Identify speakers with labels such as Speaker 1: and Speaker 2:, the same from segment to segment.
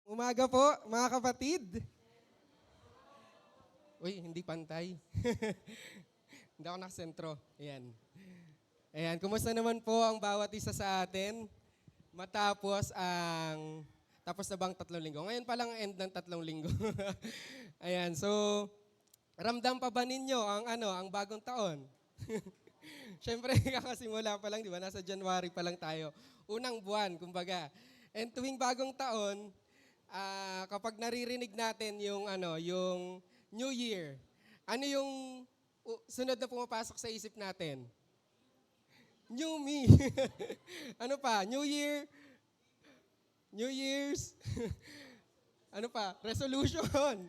Speaker 1: Umaga po, mga kapatid. Uy, hindi pantay. Hindi ako nakasentro. Ayan. Ayan, kumusta naman po ang bawat isa sa atin? Tapos na bang 3 linggo? Ngayon pa lang ang end ng 3 linggo. Ayan, so, ramdam pa ba ninyo ang bagong taon? Siyempre, kakasimula pa lang, di ba? Nasa January pa lang tayo. Unang buwan, kumbaga. And tuwing bagong taon, kapag naririnig natin yung New Year, ano yung sunod na pumapasok sa isip natin? New me. Ano pa? New Year's, ano pa? Resolution.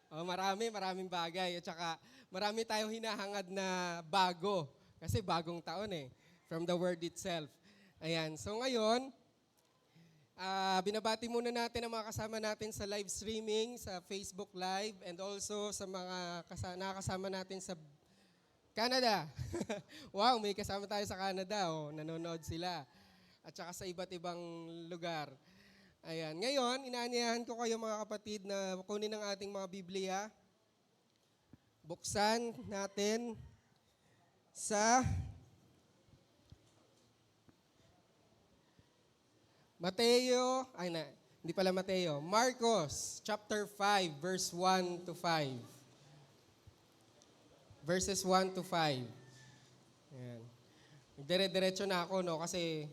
Speaker 1: Oh, maraming bagay. At saka marami tayong hinahangad na bago. Kasi bagong taon eh. From the word itself. Ayan. So ngayon, binabati muna natin ang mga kasama natin sa live streaming, sa Facebook Live, and also sa mga nakakasama natin sa Canada. Wow, may kasama tayo sa Canada. Oh, nanonood sila. At saka sa iba't ibang lugar. Ayan. Ngayon, inaanyahan ko kayo mga kapatid na kunin ang ating mga Biblia. Buksan natin sa hindi pala Mateo. Marcos, chapter 5, verse 1 to 5. Verses 1 to 5. Ayan. Dire-diretso na ako, no? Kasi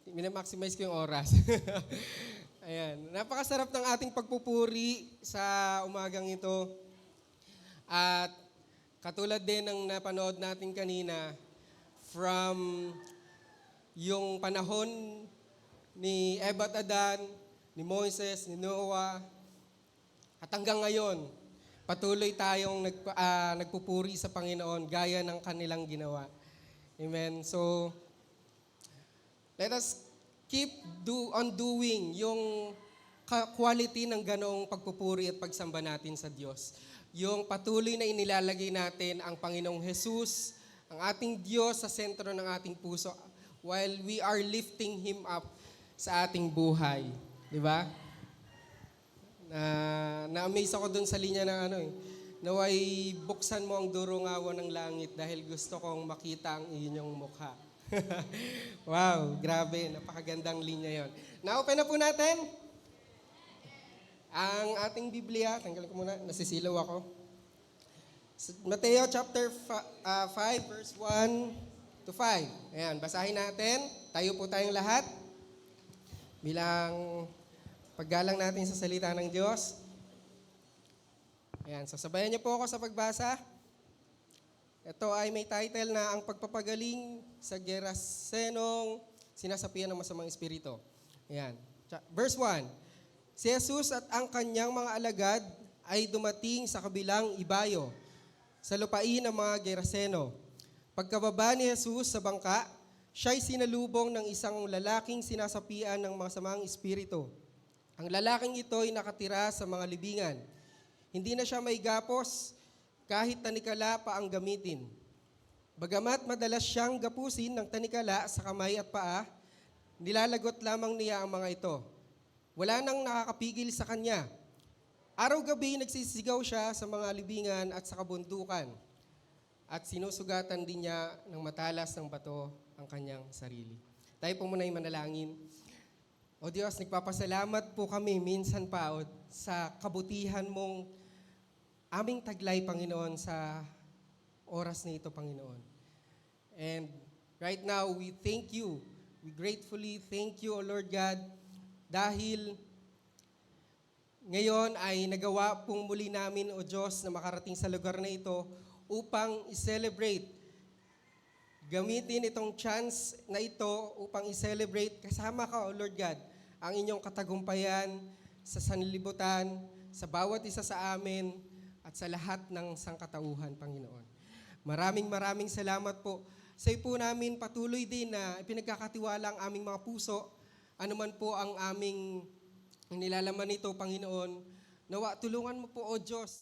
Speaker 1: minamaximize ko yung oras. Ayan. Napakasarap ng ating pagpupuri sa umagang ito. At katulad din ng napanood natin kanina, from yung panahon ni Eva at Adan, ni Moises, ni Noah, at hanggang ngayon, patuloy tayong nagpupuri sa Panginoon gaya ng kanilang ginawa. Amen. So, let us keep on doing yung quality ng ganoong pagpupuri at pagsamba natin sa Diyos. Yung patuloy na inilalagay natin ang Panginoong Jesus, ang ating Diyos sa sentro ng ating puso while we are lifting Him up sa ating buhay. Di ba? Na-amaze ako dun sa linya ng naway buksan mo ang durungawan ng langit dahil gusto kong makita ang inyong mukha. Wow, grabe. Napakagandang linya yon. Na-open na po natin ang ating Biblia. Tanggalin ko muna, nasisilaw ako. Mateo chapter 5, verse 1 to 5. Ayan, basahin natin. Tayo po tayong lahat. Bilang paggalang natin sa salita ng Diyos. Ayan, sasabayan niyo po ako sa pagbasa. Ito ay may title na Ang Pagpapagaling sa Gerasenong Sinasapian ng Masamang Espiritu. Ayan. Verse 1. Si Jesus at ang kanyang mga alagad ay dumating sa kabilang ibayo, sa lupain ng mga Geraseno. Pagkababa ni Jesus sa bangka, siya'y sinalubong ng isang lalaking sinasapian ng masamang espiritu. Ang lalaking ito ay nakatira sa mga libingan. Hindi na siya may gapos, kahit tanikala pa ang gamitin. Bagamat madalas siyang gapusin ng tanikala sa kamay at paa, nilalagot lamang niya ang mga ito. Wala nang nakakapigil sa kanya. Araw-gabi nagsisigaw siya sa mga libingan at sa kabundukan. At sinusugatan din niya ng matalas ng bato ang kanyang sarili. Tayo po muna yung manalangin. O Diyos, nagpapasalamat po kami minsan pa sa kabutihan mong aming taglay, Panginoon, sa oras na ito, Panginoon. And right now, we thank you. We gratefully thank you, O Lord God, dahil ngayon ay nagawa pong muli namin, O Diyos, na makarating sa lugar na ito upang i-celebrate. Gamitin itong chance na ito upang i-celebrate kasama ka, O Lord God, ang inyong katagumpayan sa sanlibutan, sa bawat isa sa amin, at sa lahat ng sangkatauhan, Panginoon. Maraming salamat po. Sa iyo po namin patuloy din na ipinagkakatiwala ang aming mga puso, anuman po ang aming nilalaman nito, Panginoon. Nawa, tulungan mo po, O Diyos,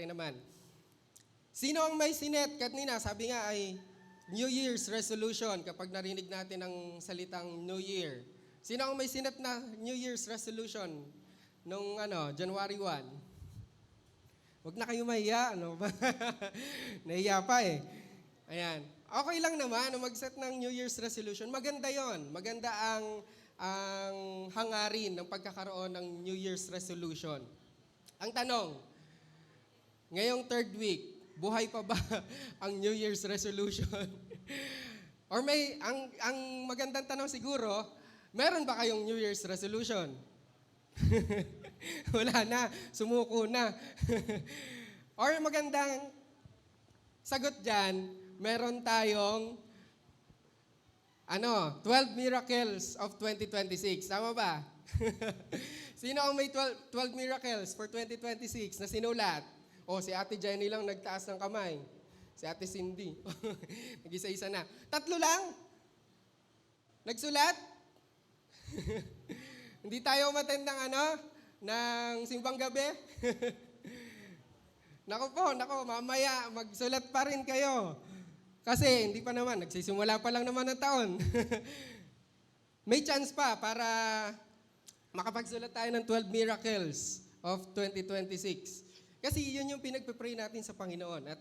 Speaker 1: naman. Sino ang may sinet? Kanina, sabi nga ay New Year's resolution kapag narinig natin ang salitang New Year. Sino ang may sinet na New Year's resolution nung January 1? Huwag na kayo mahiya, ano ba? Nahiya pa eh. Ayan. Okay lang naman na mag-set ng New Year's resolution. Maganda yon. Maganda ang hangarin ng pagkakaroon ng New Year's resolution. Ang tanong, ngayong third week, buhay pa ba ang New Year's resolution? Or ang magandang tanong siguro, meron ba kayong New Year's resolution? Wala na, sumuko na. Or magandang sagot dyan, meron tayong 12 miracles of 2026. Tama ba? Sino ang may 12 miracles for 2026 na sinulat? Si Ate Jenny lang nagtaas ng kamay. Si Ate Cindy. Nag-isa-isa na. 3 lang? Nagsulat? Hindi tayo umattend ng simbang gabi? Nako, mamaya magsulat pa rin kayo. Kasi hindi pa naman, nagsisimula pa lang naman ng taon. May chance pa para makapagsulat tayo ng 12 miracles of 2026. Kasi yun yung pinagpipray natin sa Panginoon. At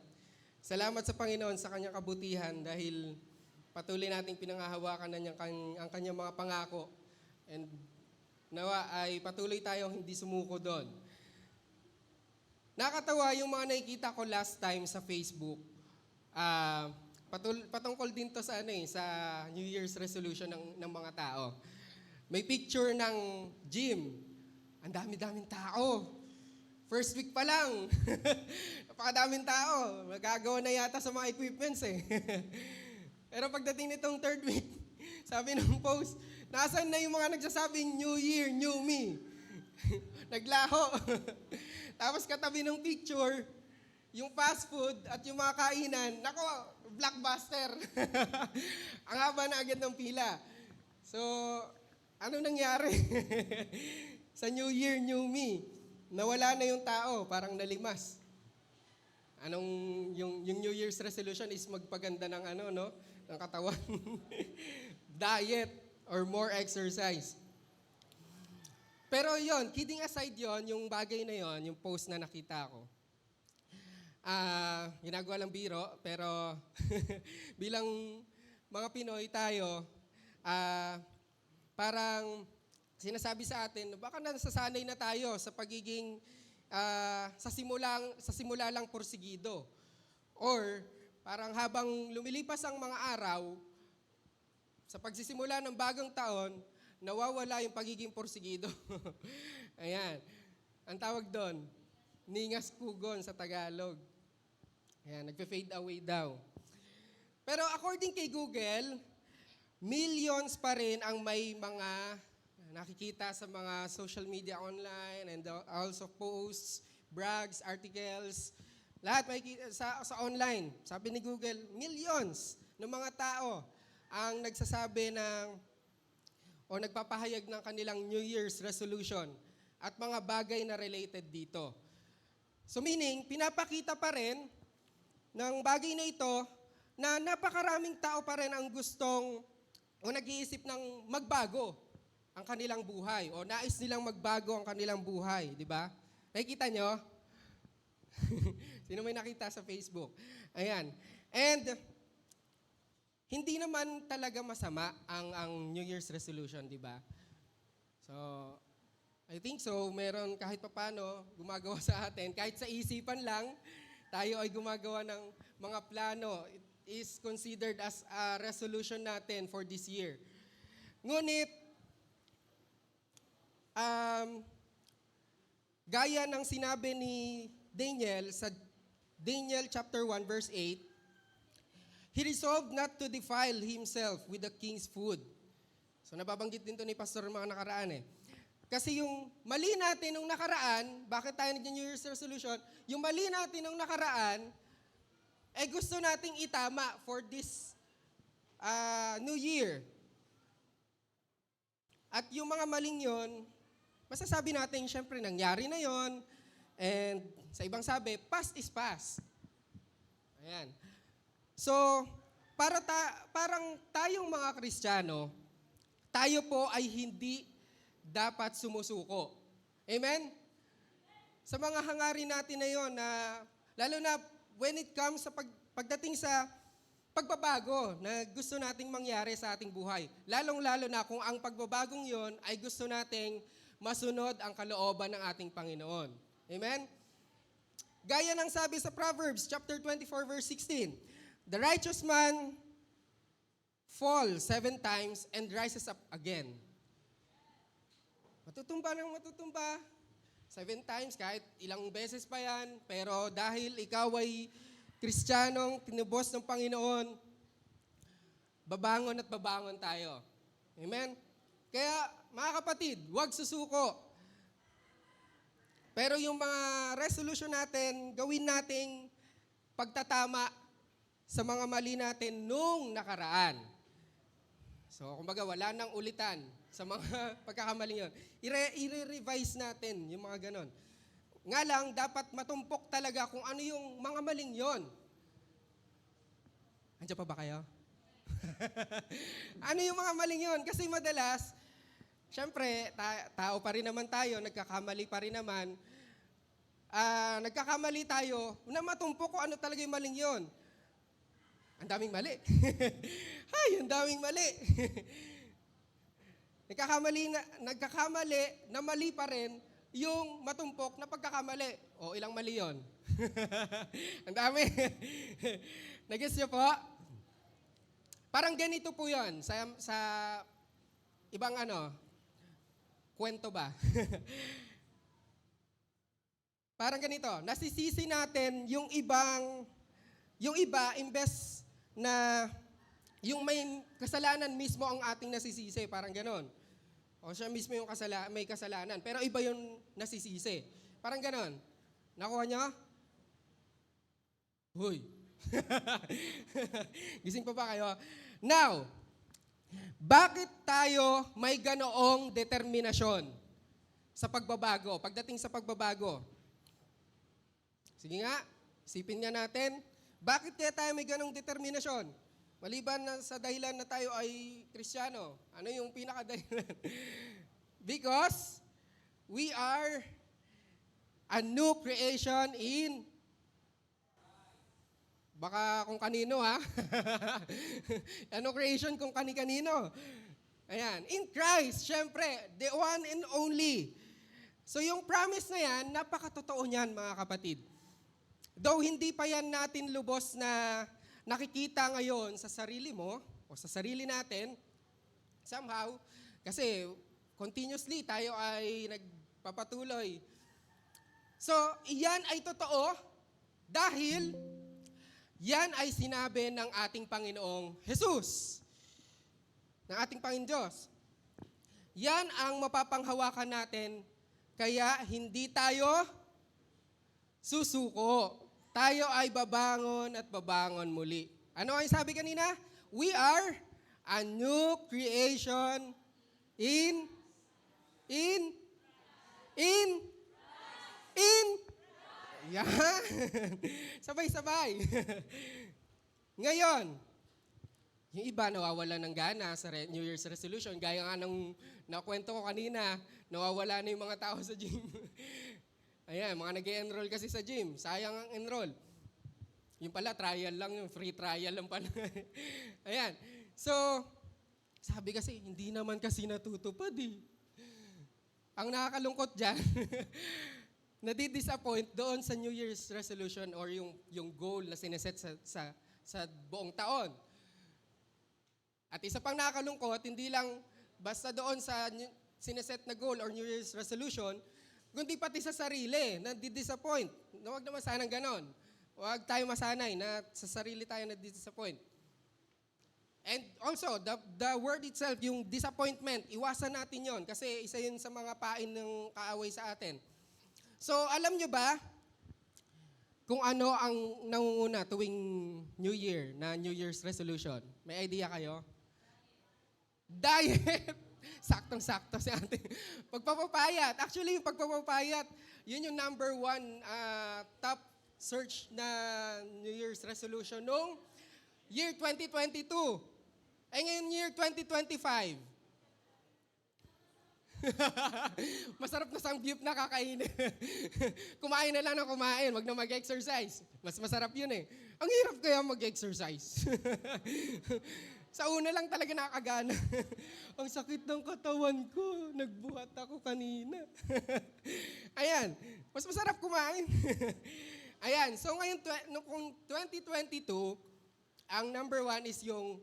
Speaker 1: salamat sa Panginoon sa kanyang kabutihan dahil patuloy nating pinangahawakan na ang kanyang mga pangako. And nawa ay patuloy tayong hindi sumuko doon. Nakakatawa yung mga nakikita ko last time sa Facebook. Patungkol din to sa sa New Year's resolution ng mga tao. May picture ng gym. Ang dami-daming tao. First week pa lang. Napakadaming tao. Magagawa na yata sa mga equipments eh. Pero pagdating nitong third week, sabi ng post, nasaan na yung mga nagsasabing New Year, New Me? Naglaho. Tapos katabi ng picture, yung fast food at yung mga kainan, nako, blockbuster. Ang haba na agad ng pila. So, ano nangyari? Sa New Year, New Me, nawala na yung tao, parang nalimas. Yung New Year's resolution is magpaganda ng ng katawan. Diet or more exercise. Pero yon, kidding aside yon, yung bagay na yon, yung post na nakita ko. Ginagawa lang biro, pero bilang mga Pinoy tayo, parang sinasabi sa atin, baka nasasanay na tayo sa pagiging sa simula lang porsigido. Or parang habang lumilipas ang mga araw, sa pagsisimula ng bagong taon, nawawala yung pagiging porsigido. Ayan. Ang tawag doon, ningas kugon sa Tagalog. Ayan, nagpe-fade away daw. Pero according kay Google, millions pa rin ang may mga nakikita sa mga social media online and also posts, blogs, articles, lahat makikita sa online. Sabi ni Google, millions ng mga tao ang nagsasabi o nagpapahayag ng kanilang New Year's resolution at mga bagay na related dito. So meaning, pinapakita pa rin ng bagay na ito na napakaraming tao pa rin ang gustong o nag-iisip ng magbago ang kanilang buhay o nais nilang magbago ang kanilang buhay, di ba? Nakikita nyo? Sino may nakita sa Facebook? Ayan. And hindi naman talaga masama ang New Year's resolution, di ba? So, I think so, meron kahit papano gumagawa sa atin, kahit sa isipan lang, tayo ay gumagawa ng mga plano. It is considered as a resolution natin for this year. Ngunit, gaya ng sinabi ni Daniel sa Daniel chapter 1 verse 8, he resolved not to defile himself with the king's food. So nababanggit din to ni Pastor mga nakaraan eh. Kasi yung mali natin nung nakaraan, bakit tayo nag-New Year's resolution? Yung mali natin nung nakaraan, gusto nating itama for this New Year. At yung mga maling yon, masasabi natin, syempre, nangyari na yon, And sa ibang sabi, past is past. Ayan. So, parang tayong mga Kristiyano, tayo po ay hindi dapat sumusuko. Amen? Sa mga hangarin natin na yon na, lalo na when it comes sa pagdating sa pagbabago na gusto nating mangyari sa ating buhay. Lalong-lalo na kung ang pagbabagong yon ay gusto nating masunod ang kalooban ng ating Panginoon. Amen? Gaya ng sabi sa Proverbs chapter 24 verse 16, the righteous man falls 7 times and rises up again. Matutumba ng matutumba. 7 times, kahit ilang beses pa yan. Pero dahil ikaw ay Kristiyanong tinubos ng Panginoon, babangon at babangon tayo. Amen? Kaya, mga kapatid, huwag susuko. Pero yung mga resolution natin, gawin nating pagtatama sa mga mali natin nung nakaraan. So, kumbaga, wala nang ulitan sa mga pagkakamaling yun. I-revise natin yung mga ganon. Nga lang, dapat matumpok talaga kung ano yung mga maling yon. Andiyan pa ba kayo? Ano yung mga maling yon? Kasi madalas, syempre, tao pa rin naman tayo, nagkakamali pa rin naman. Nagkakamali tayo na matumpok kung ano talaga yung maling yon. Ang daming mali. Ay, ang daming mali. Nagkakamali na mali pa rin yung matumpok na pagkakamali. O, ilang mali yon? Ang dami. Nag-gets niyo po? Parang ganito po yon sa ibang kwento ba? Parang ganito, nasisisi natin yung iba, imbes na yung may kasalanan mismo ang ating nasisisi, parang ganon. O siya mismo yung may kasalanan, pero iba yung nasisisi. Parang ganon. Nakuha niyo? Huy. Gising pa ba kayo? Now, bakit tayo may ganoong determinasyon sa pagbabago, pagdating sa pagbabago? Sige nga, isipin nga natin, bakit kaya tayo may ganong determinasyon? Maliban na sa dahilan na tayo ay Kristiyano. Ano yung pinakadahilan? Because we are a new creation in... Baka kung kanino ha? Ano creation kung kani-kanino? Ayan. In Christ, syempre, the one and only. So yung promise na yan, napakatotoo niyan mga kapatid. Though hindi pa yan natin lubos na nakikita ngayon sa sarili mo o sa sarili natin, somehow, kasi continuously tayo ay nagpapatuloy. So, iyan ay totoo dahil yan ay sinabi ng ating Panginoong Jesus, ng ating Panginoon Diyos. Yan ang mapapanghawakan natin, kaya hindi tayo susuko. Tayo ay babangon at babangon muli. Ano ang sabi kanina? We are a new creation in yan. Sabay-sabay. Ngayon, yung iba nawawala ng gana sa New Year's resolution. Gaya nga nung nakwento ko kanina, nawawala na yung mga tao sa gym. Ayan, mga nag-enroll kasi sa gym. Sayang ang enroll. Yung pala, trial lang, yung free trial lang pala. Ayan. So, sabi kasi, hindi naman kasi natutupad eh. Ang nakakalungkot dyan, nadi-disappoint doon sa New Year's resolution or yung goal na sineset sa buong taon. At isa pang nakakalungkot, hindi lang basta doon sa sineset na goal or New Year's resolution, kundi pati sa sarili, nadi-disappoint. Huwag naman sanang ganon. Huwag tayo masanay na sa sarili tayo nadi-disappoint. And also, the word itself, yung disappointment, iwasan natin yon kasi isa yun sa mga pain ng kaaway sa atin. So, alam nyo ba kung ano ang nangunguna tuwing New Year, na New Year's resolution? May idea kayo? Diet! Saktong-sakto si ate. Pagpapapayat. Actually, yung pagpapapayat, yun yung number one top search na New Year's resolution noong year 2022. Ngayon year 2025. Masarap na samgyup na kakainin. Kumain na lang ng kumain, wag na mag-exercise. Mas masarap yun eh. Ang hirap kaya mag-exercise. Sa una lang talaga nakakagana. Ang sakit ng katawan ko. Nagbuhat ako kanina. Ayan, mas masarap kumain. Ayan, so ngayon, kung 2022, ang number one is yung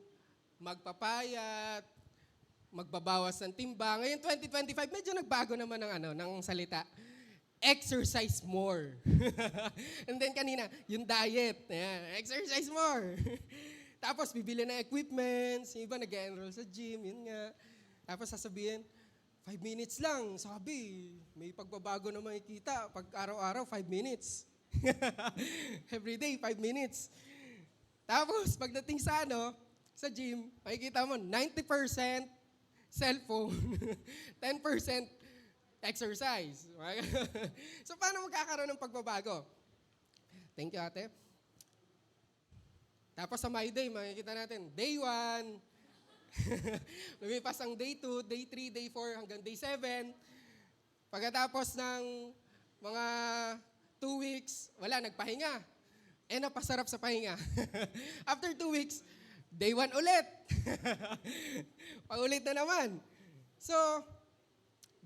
Speaker 1: magpapayat, magbabawas ng timbang. Ngayon 2025, medyo nagbago naman ng salita. Exercise more. And then kanina, yung diet. Ayan, exercise more. Tapos bibili ng equipments, yung iba nag-enroll sa gym, yun nga. Tapos sasabihin, 5 minutes lang. Sabi, may pagbabago na makikita. Pag araw-araw, 5 minutes. Every day, 5 minutes. Tapos pagdating sa gym, makikita mo, 90% cellphone, 10% exercise. So, paano magkakaroon ng pagbabago? Thank you, ate. Tapos sa My Day, makikita natin, day 1, lumipas ang day 2, day 3, day 4, hanggang day 7. Pagkatapos ng mga 2 weeks, wala, nagpahinga. Napasarap sa pahinga. After 2 weeks, day 1 ulit. Paulit na naman. So,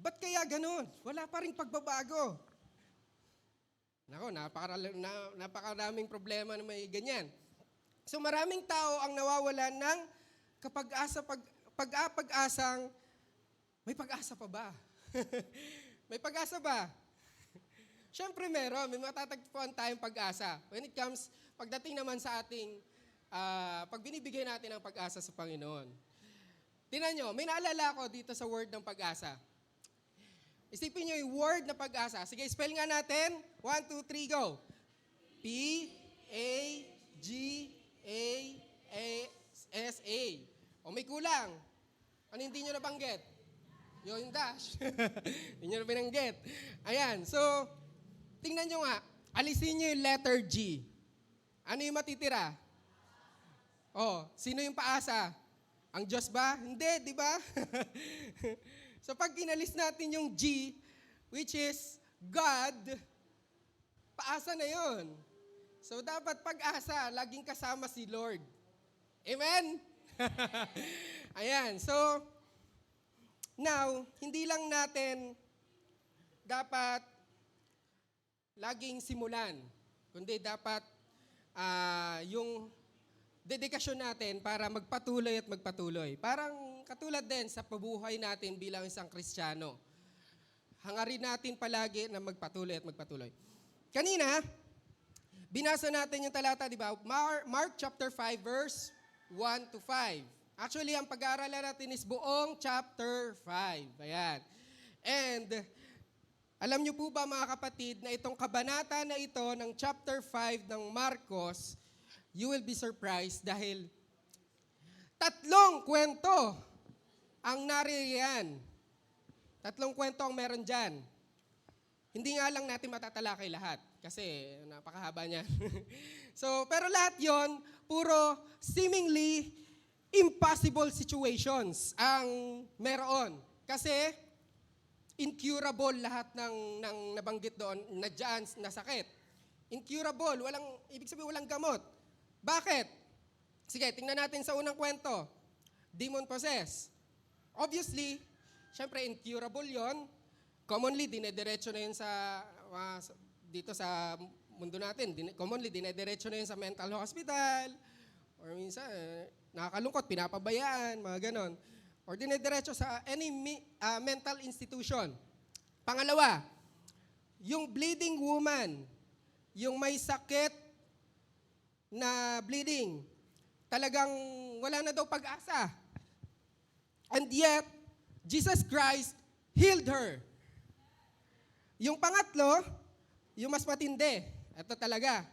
Speaker 1: ba't kaya ganun? Wala pa rin pagbabago. Nako, napakaraming problema na may ganyan. So maraming tao ang nawawalan ng kapag-asa, pag-asang, may pag-asa pa ba? May pag-asa ba? Siyempre meron, may matatagpuan tayong pag-asa. When it comes, pagdating naman sa ating, pag binibigay natin ang pag-asa sa Panginoon. Tingnan nyo, may naalala ko dito sa word ng pag-asa. Isipin nyo yung word na pag-asa. Sige, spell nga natin. 1, 2, 3, go. P-A-G-A-S-A. O may kulang. Ano hindi nyo nabanggit? Yung dash. Hindi nyo na binanggit. Ayan, so, tingnan nyo nga. Alisin nyo yung letter G. Ano yung matitira? Sino yung paasa? Ang Diyos ba? Hindi, di ba? So pag inalis natin yung G, which is God, paasa na yon. So dapat pag-asa, laging kasama si Lord. Amen? Ayan, so now, hindi lang natin dapat laging simulan, kundi dapat yung dedikasyon natin para magpatuloy at magpatuloy. Parang katulad din sa pabuhay natin bilang isang Kristiyano. Hangarin natin palagi na magpatuloy at magpatuloy. Kanina, binasa natin yung talata, di ba? Mark chapter 5, verse 1 to 5. Actually, ang pag-aaralan natin is buong chapter 5. Ayan. And, alam niyo po ba mga kapatid, na itong kabanata na ito ng chapter 5 ng Marcos, you will be surprised dahil 3 kwento ang naririyan. 3 kwento ang meron dyan. Hindi nga lang natin matatalakay lahat kasi napakahaba niya. So, pero lahat yon puro seemingly impossible situations ang meron. Kasi incurable lahat ng nabanggit doon na dyan na sakit. Incurable, ibig sabihin walang gamot. Bakit? Sige, tingnan natin sa unang kwento. Demon possessed. Obviously, syempre incurable yon. Commonly, dinediretso na yun dito sa mundo natin. Commonly, dinediretso na yun sa mental hospital. Or minsan, nakakalungkot, pinapabayaan, mga ganon. Or dinediretso sa any mental institution. Pangalawa, yung bleeding woman, yung may sakit na bleeding, talagang wala na daw pag-asa. And yet, Jesus Christ healed her. Yung pangatlo, yung mas matindi, ito talaga,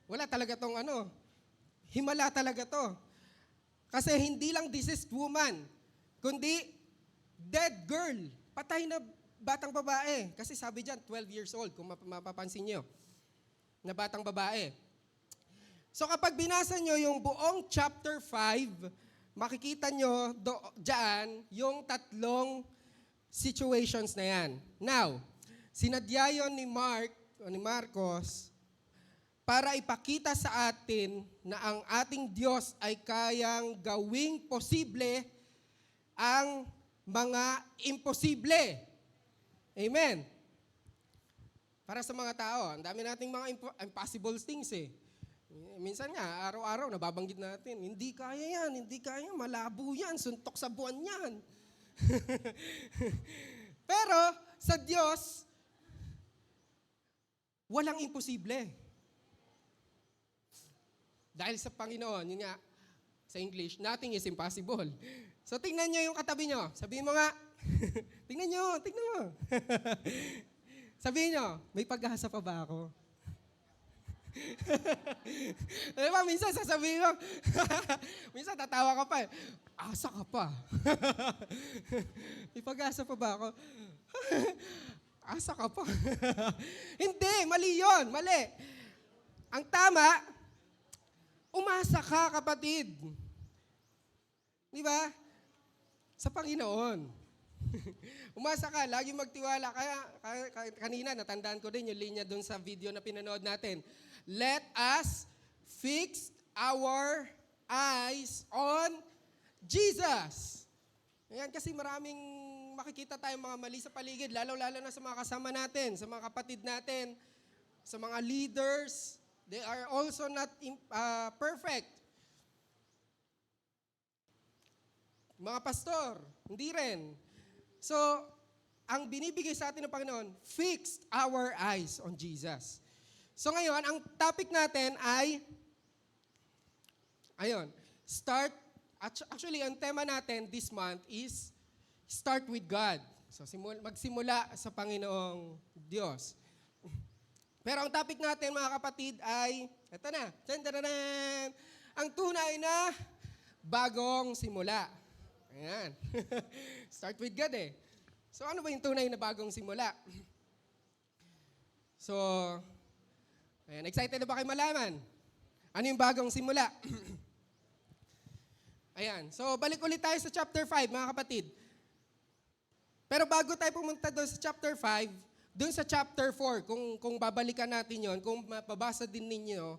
Speaker 1: wala talaga tong himala talaga to. Kasi hindi lang diseased woman, kundi dead girl, patay na batang babae. Kasi sabi dyan, 12 years old, kung mapapansin nyo, na batang babae. So kapag binasa nyo yung buong chapter 5, makikita nyo dyan yung tatlong situations na yan. Now, sinadya yun ni Marcos para ipakita sa atin na ang ating Diyos ay kayang gawing posible ang mga imposible. Amen. Para sa mga tao, ang dami nating mga impossible things eh. Minsan nga, araw-araw, nababanggit natin, hindi kaya yan, malabo yan, suntok sa buwan yan. Pero, sa Diyos, walang imposible. Dahil sa Panginoon, yun nga, sa English, nothing is impossible. So, tingnan nyo yung katabi nyo. Sabihin mo nga, tingnan mo. Sabihin nyo, may pag-asa pa ba ako? Diba, minsan sasabihin mo, minsan tatawa ka pa eh, asa ka pa. May pag-asa pa ba ako? Asa ka pa. Hindi, mali yun, mali. Ang tama, umasa ka, kapatid. Di ba? Sa Panginoon. Umasa ka, lagi magtiwala. Kaya kanina, natandaan ko din yung linya doon sa video na pinanood natin. Let us fix our eyes on Jesus. Ayan, kasi maraming makikita tayong mga mali sa paligid, lalo-lalo na sa mga kasama natin, sa mga kapatid natin, sa mga leaders. They are also not perfect. Mga pastor, hindi rin. So, ang binibigay sa atin ng Panginoon, fix our eyes on Jesus. So ngayon, ang topic natin ay, actually, ang tema natin this month is, start with God. So magsimula sa Panginoong Diyos. Pero ang topic natin, mga kapatid, ay, eto na, ang tunay na bagong simula. Ayan. Start with God eh. So ano ba yung tunay na bagong simula? So, ayan, excited na ba kayo malaman? Ano yung bagong simula? Ayan, so balik ulit tayo sa chapter 5, mga kapatid. Pero bago tayo pumunta doon sa chapter 5, doon sa chapter 4, kung babalikan natin yon, kung mapabasa din ninyo,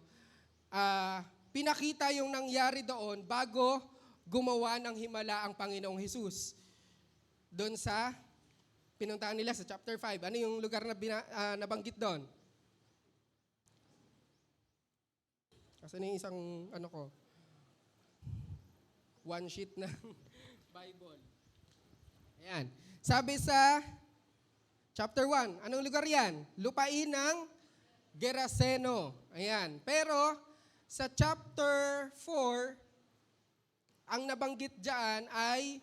Speaker 1: pinakita yung nangyari doon bago gumawa ng himala ang Panginoong Hesus. Doon sa pinuntahan nila sa chapter 5. Ano yung lugar na nabanggit doon? Kasi na yung isang, one sheet na Bible. Ayan. Sabi sa chapter 1, anong lugar yan? Lupain ng Geraseno. Ayan. Pero sa chapter 4, ang nabanggit dyan ay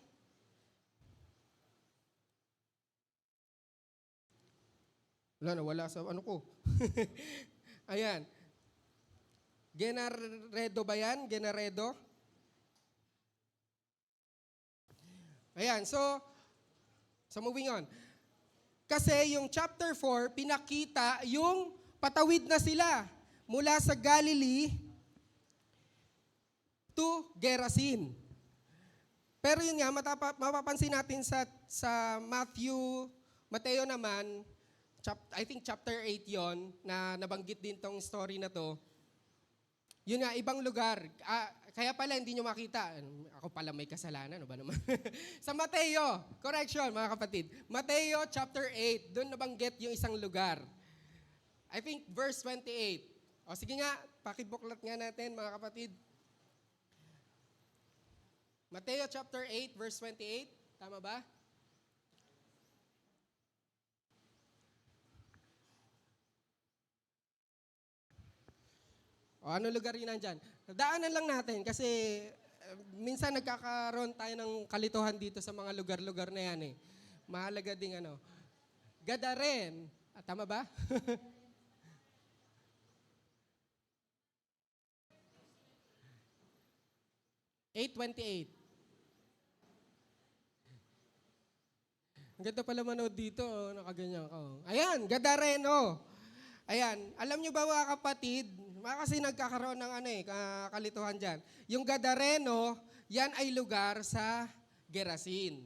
Speaker 1: wala sa ano ko. Ayan. Genaredo ba yan? Genaredo? Ayan, so moving on. Kasi yung chapter 4, pinakita yung patawid na sila mula sa Galilee to Gerasin. Pero yun nga, mapapansin natin sa Mateo naman, I think chapter 8 yon na nabanggit din tong story na to. Yun nga, ibang lugar. Kaya pala hindi nyo makita. Ako pala may kasalanan, ano ba naman? Sa Mateo, correction mga kapatid. Mateo chapter 8, doon nabanggit yung isang lugar. I think verse 28. O sige nga, pakibuklat nga natin mga kapatid. Mateo chapter 8, verse 28. Tama ba? O ano lugar yun nandyan? Daanan lang natin kasi minsan nagkakaroon tayo ng kalituhan dito sa mga lugar-lugar na yan eh. Mahalaga ding Gadaren. Tama ba? 8:28. Ang ganda pala manood dito, oh, nakaganyan ka. Oh. Ayan, Gadareno. Ayan, alam nyo ba mga kapatid, kasi nagkakaroon ng kalituhan dyan. Yung Gadareno, yan ay lugar sa Gerasin.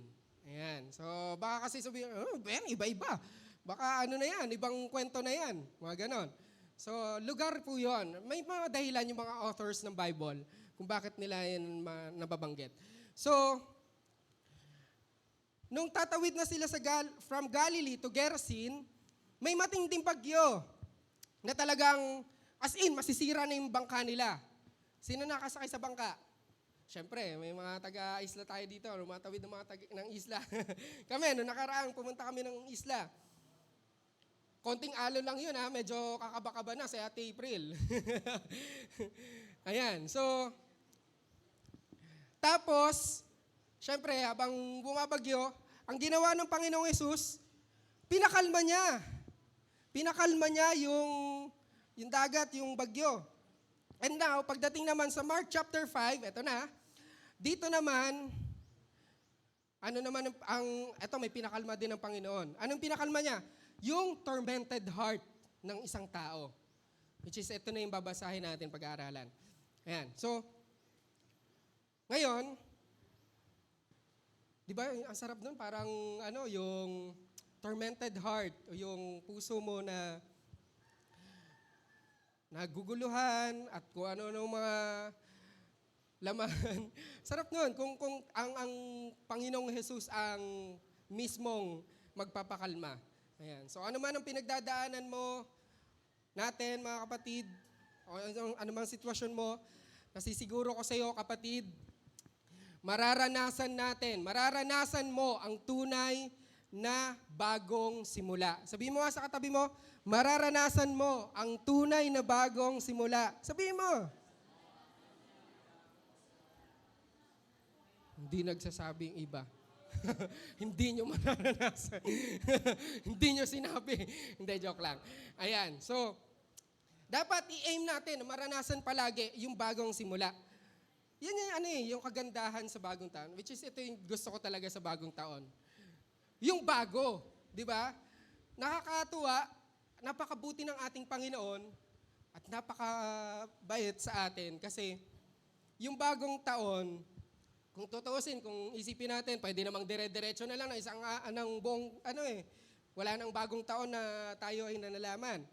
Speaker 1: Ayan, so baka kasi sabihin, Ben, iba-iba. Baka ano na yan, ibang kwento na yan, mga ganon. So, lugar po yon. May mga dahilan yung mga authors ng Bible kung bakit nila yan nababanggit. So, nung tatawid na sila from Galilee to Gerasin, may matinding bagyo na talagang, as in, masisira na yung bangka nila. Sino nakasakay sa bangka? Siyempre, may mga taga-isla tayo dito, lumatawid ng mga ng isla. Kami, nung nakaraang pumunta kami ng isla, konting alon lang yun, medyo kakaba-kaba na sa Ate April. Ayan, so, tapos, siyempre, habang bumabagyo, ang ginawa ng Panginoong Hesus, pinakalma niya. Pinakalma niya yung dagat, yung bagyo. And now, pagdating naman sa Mark chapter 5, eto na, dito naman, eto may pinakalma din ng Panginoon. Anong pinakalma niya? Yung tormented heart ng isang tao. Which is, ito na yung babasahin natin pag-aaralan. Ayan, so, ngayon, di ba, ang sarap nun, parang yung tormented heart, o yung puso mo na naguguluhan at kung ano-ano mga laman. Sarap nun kung ang Panginoong Jesus ang mismong magpapakalma. Ayan. So ano man ang pinagdadaanan mo natin mga kapatid, o ano mang sitwasyon mo, nasisiguro ko sa iyo kapatid, mararanasan mo ang tunay na bagong simula. Sabihin mo nga sa katabi mo, mararanasan mo ang tunay na bagong simula. Sabihin mo. Hindi nagsasabing iba. Hindi nyo mararanasan. Hindi nyo sinabi. Hindi, joke lang. Ayan, so, dapat i-aim natin na maranasan palagi yung bagong simula. Yan yung kagandahan sa bagong taon, which is ito yung gusto ko talaga sa bagong taon. Yung bago, di ba? Nakakatuwa, napakabuti ng ating Panginoon at napakabait sa atin kasi yung bagong taon, kung tutuusin, kung isipin natin, pwede namang dire-diretso na lang ng isang buong, wala nang bagong taon na tayo ay nanalaman.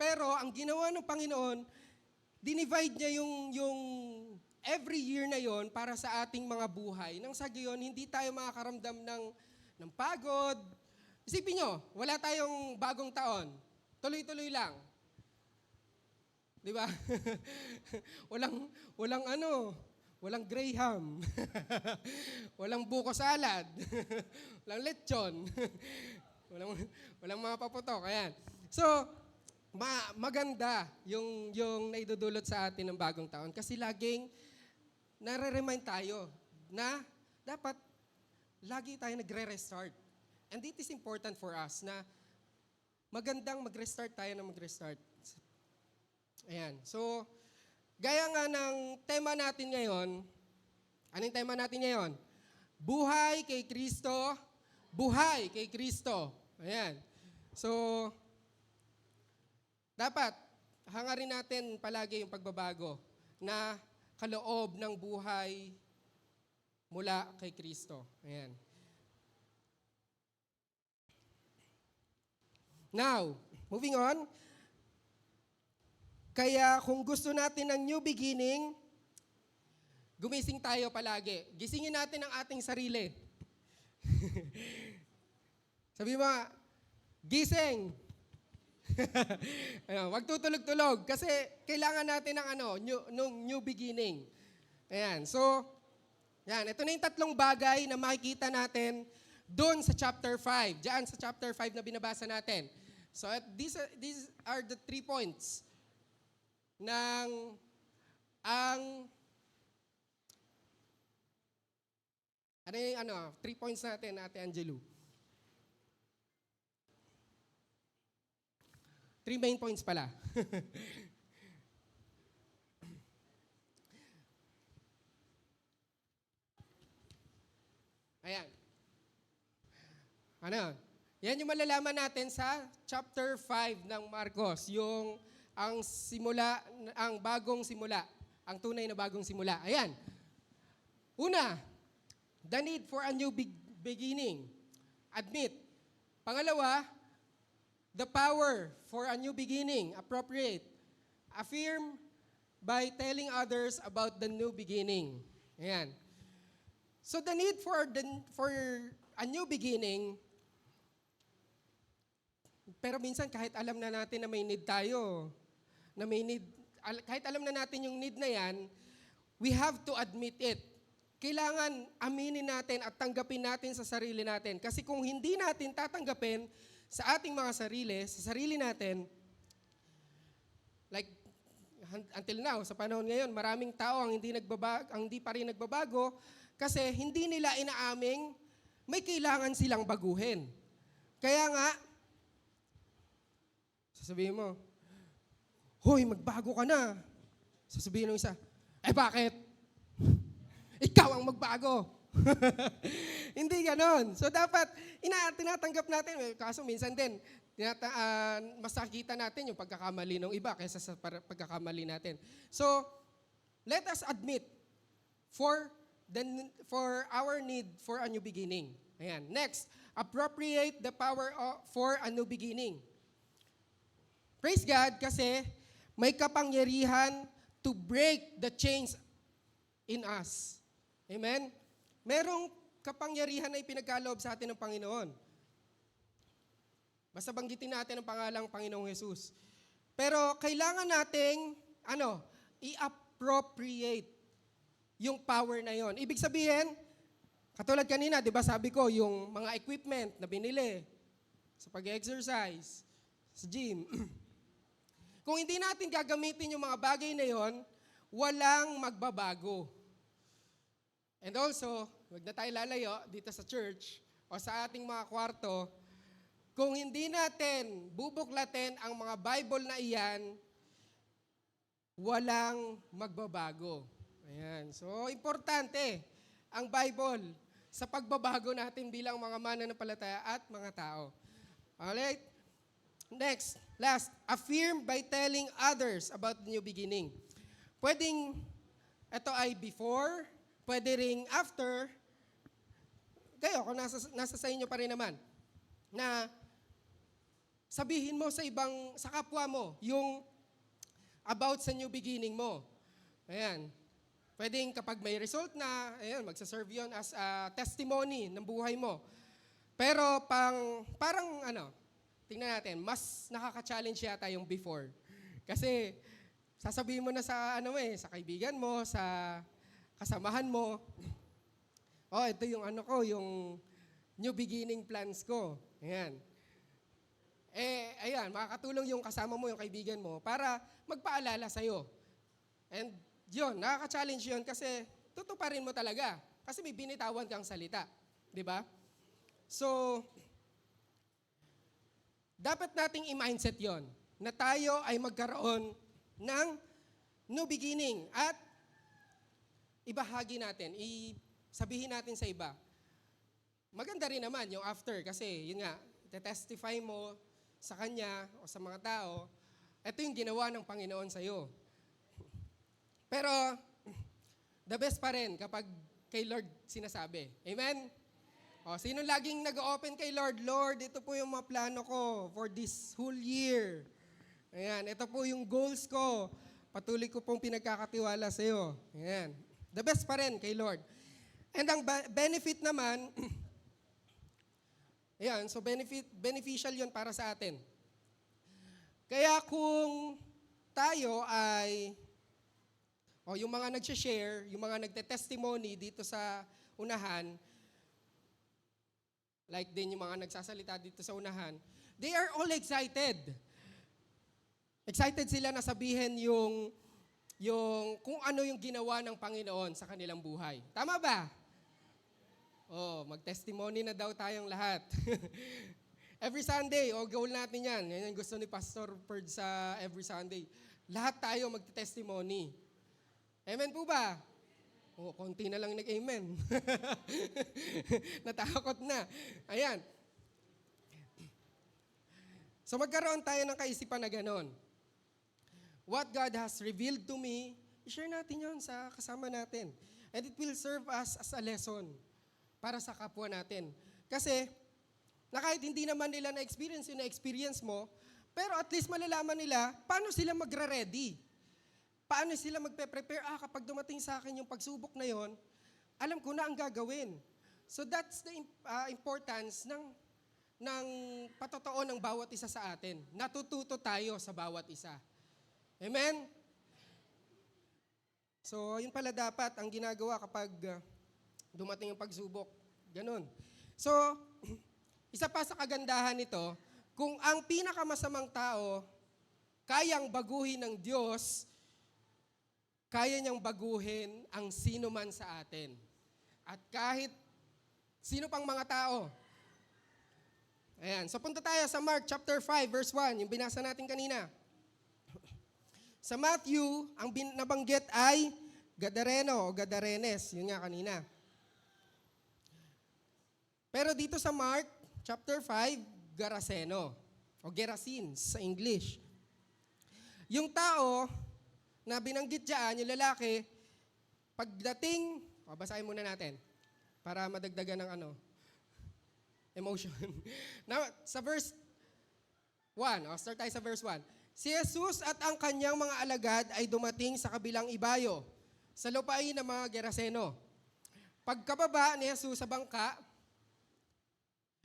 Speaker 1: Pero ang ginawa ng Panginoon, dinivide niya yung every year na yon para sa ating mga buhay. Nang sa gayon, hindi tayo makakaramdam ng pagod. Isipin nyo, wala tayong bagong taon. Tuloy-tuloy lang. Di ba? Walang graham. Walang buko salad. Walang lechon. walang mga paputok. Ayan. So, maganda yung naidudulot sa atin ng bagong taon kasi laging nare-remind tayo na dapat lagi tayo nagre-restart. And it is important for us na magandang mag-restart tayo na mag-restart. Ayan. So, gaya nga ng tema natin ngayon, anong tema natin ngayon? Buhay kay Kristo, buhay kay Kristo. Ayan. So, dapat hangarin natin palagi yung pagbabago na kaloob ng buhay mula kay Kristo. Ayan. Now, moving on. Kaya kung gusto natin ng new beginning, gumising tayo palagi. Gisingin natin ang ating sarili. Sabi mo, gising! Wag tutulog-tulog kasi kailangan natin ng new beginning. Ayan, so, yan, ito na yung tatlong bagay na makikita natin doon sa chapter 5. Diyan sa chapter 5 na binabasa natin. So, these are the 3 points ng ang 3 points natin, Ate Angelo. 3 main points pala. Ayan. Ano yun? Yan yung malalaman natin sa chapter 5 ng Marcos, yung ang bagong simula, ang tunay na bagong simula. Ayan. Una, the need for a new beginning. Admit. Pangalawa, the power for a new beginning. Appropriate. Affirm by telling others about the new beginning. Ayan. So the need for a new beginning, pero minsan kahit alam na natin na may need tayo, kahit alam na natin yung need na yan, we have to admit it. Kailangan aminin natin at tanggapin natin sa sarili natin. Kasi kung hindi natin tatanggapin sa ating mga sa sarili natin, like until now, sa panahon ngayon, maraming tao ang hindi pa rin nagbabago kasi hindi nila inaaming may kailangan silang baguhin. Kaya nga, sasabihin mo, hoy, magbago ka na. Sasabihin ng isa, bakit? Ikaw ang magbago. Hindi ganon. So dapat, tinatanggap natin. Kaso minsan din, mas nakikita natin yung pagkakamali ng iba kaysa sa pagkakamali natin. So, let us admit for our need for a new beginning. Ayan. Next, appropriate the power for a new beginning. Praise God kasi may kapangyarihan to break the chains in us. Amen? Merong kapangyarihan na ipinagkaloob sa atin ng Panginoon. Basta banggitin natin ang pangalang Panginoong Jesus. Pero kailangan nating, i-appropriate yung power na yon. Ibig sabihin, katulad kanina, di ba sabi ko, yung mga equipment na binili sa pag-exercise, sa gym. Kung hindi natin gagamitin yung mga bagay na yon, walang magbabago. And also, huwag na tayo lalayo dito sa church o sa ating mga kwarto, kung hindi natin bubuklatin ang mga Bible na iyan, walang magbabago. Ayan. So, importante ang Bible sa pagbabago natin bilang mga mananampalataya at mga tao. Alright? Next, last, affirm by telling others about the new beginning. Pwedeng, ito ay before, pwede ring after, kayo, kung nasa sa inyo pa rin naman, na sabihin mo sa kapwa mo, yung about sa new beginning mo. Ayan. Pwedeng kapag may result na, ayan, magsaserve yun as a testimony ng buhay mo. Pero parang tingnan natin, mas nakaka-challenge yata yung before. Kasi sasabihin mo na sa sa kaibigan mo, sa kasamahan mo, ito yung yung new beginning plans ko. Ayan. Ayan, makakatulong yung kasama mo, yung kaibigan mo, para magpaalala sa'yo. And yun, nakaka-challenge yun kasi tutuparin mo talaga. Kasi may binitawan kang salita. Di ba? So, dapat nating i-mindset yon na tayo ay magkaroon ng new beginning at ibahagi natin, sabihin natin sa iba. Maganda rin naman yung after kasi yun nga, testify mo sa kanya o sa mga tao, ito yung ginawa ng Panginoon sa'yo. Pero, the best pa rin kapag kay Lord sinasabi. Amen? Sino laging nag-open kay Lord? Lord, ito po yung mga plano ko for this whole year. Ayan, ito po yung goals ko. Patuloy ko pong pinagkakatiwala sa iyo. Ayan. The best pa rin kay Lord. And ang benefit naman, ayan, so beneficial yun para sa atin. Kaya kung tayo ay, yung mga nag-share, yung mga nagte-testimony dito sa unahan, like din yung mga nagsasalita dito sa unahan, they are all excited. Excited sila na sabihin yung kung ano yung ginawa ng Panginoon sa kanilang buhay. Tama ba? Mag-testimony na daw tayong lahat. Every Sunday, goal natin yan. Yan yung gusto ni Pastor Perd sa every Sunday. Lahat tayo mag-testimony. Amen po ba? Konti na lang nag-amen. Natakot na. Ayan. So magkaroon tayo ng kaisipan na ganon. What God has revealed to me, i-share natin yon sa kasama natin. And it will serve us as a lesson para sa kapwa natin. Kasi, na kahit hindi naman nila na-experience yung na-experience mo, pero at least malalaman nila paano sila magre-ready. Paano sila magpe-prepare, kapag dumating sa akin yung pagsubok na yon, alam ko na ang gagawin. So that's the importance ng patotoo ng bawat isa sa atin. Natututo tayo sa bawat isa. Amen? So, yun pala dapat ang ginagawa kapag dumating yung pagsubok. Ganun. So, isa pa sa kagandahan nito, kung ang pinakamasamang tao kayang baguhin ng Diyos, kaya niyang baguhin ang sino man sa atin. At kahit sino pang mga tao. Ayan. So, punta tayo sa Mark chapter 5, verse 1, yung binasa natin kanina. Sa Matthew, ang nabanggit ay Gadareno o Gadarenes. Yun nga kanina. Pero dito sa Mark, chapter 5, Garaseno o Gerasenes sa English. Yung tao na binanggit dyan, yung lalaki, pagdating, basahin muna natin para madagdagan ng emotion. Now, sa verse 1, start tayo sa verse 1. Si Jesus at ang kanyang mga alagad ay dumating sa kabilang ibayo, sa lupain ng mga Geraseno. Pagkababa ni Jesus sa bangka,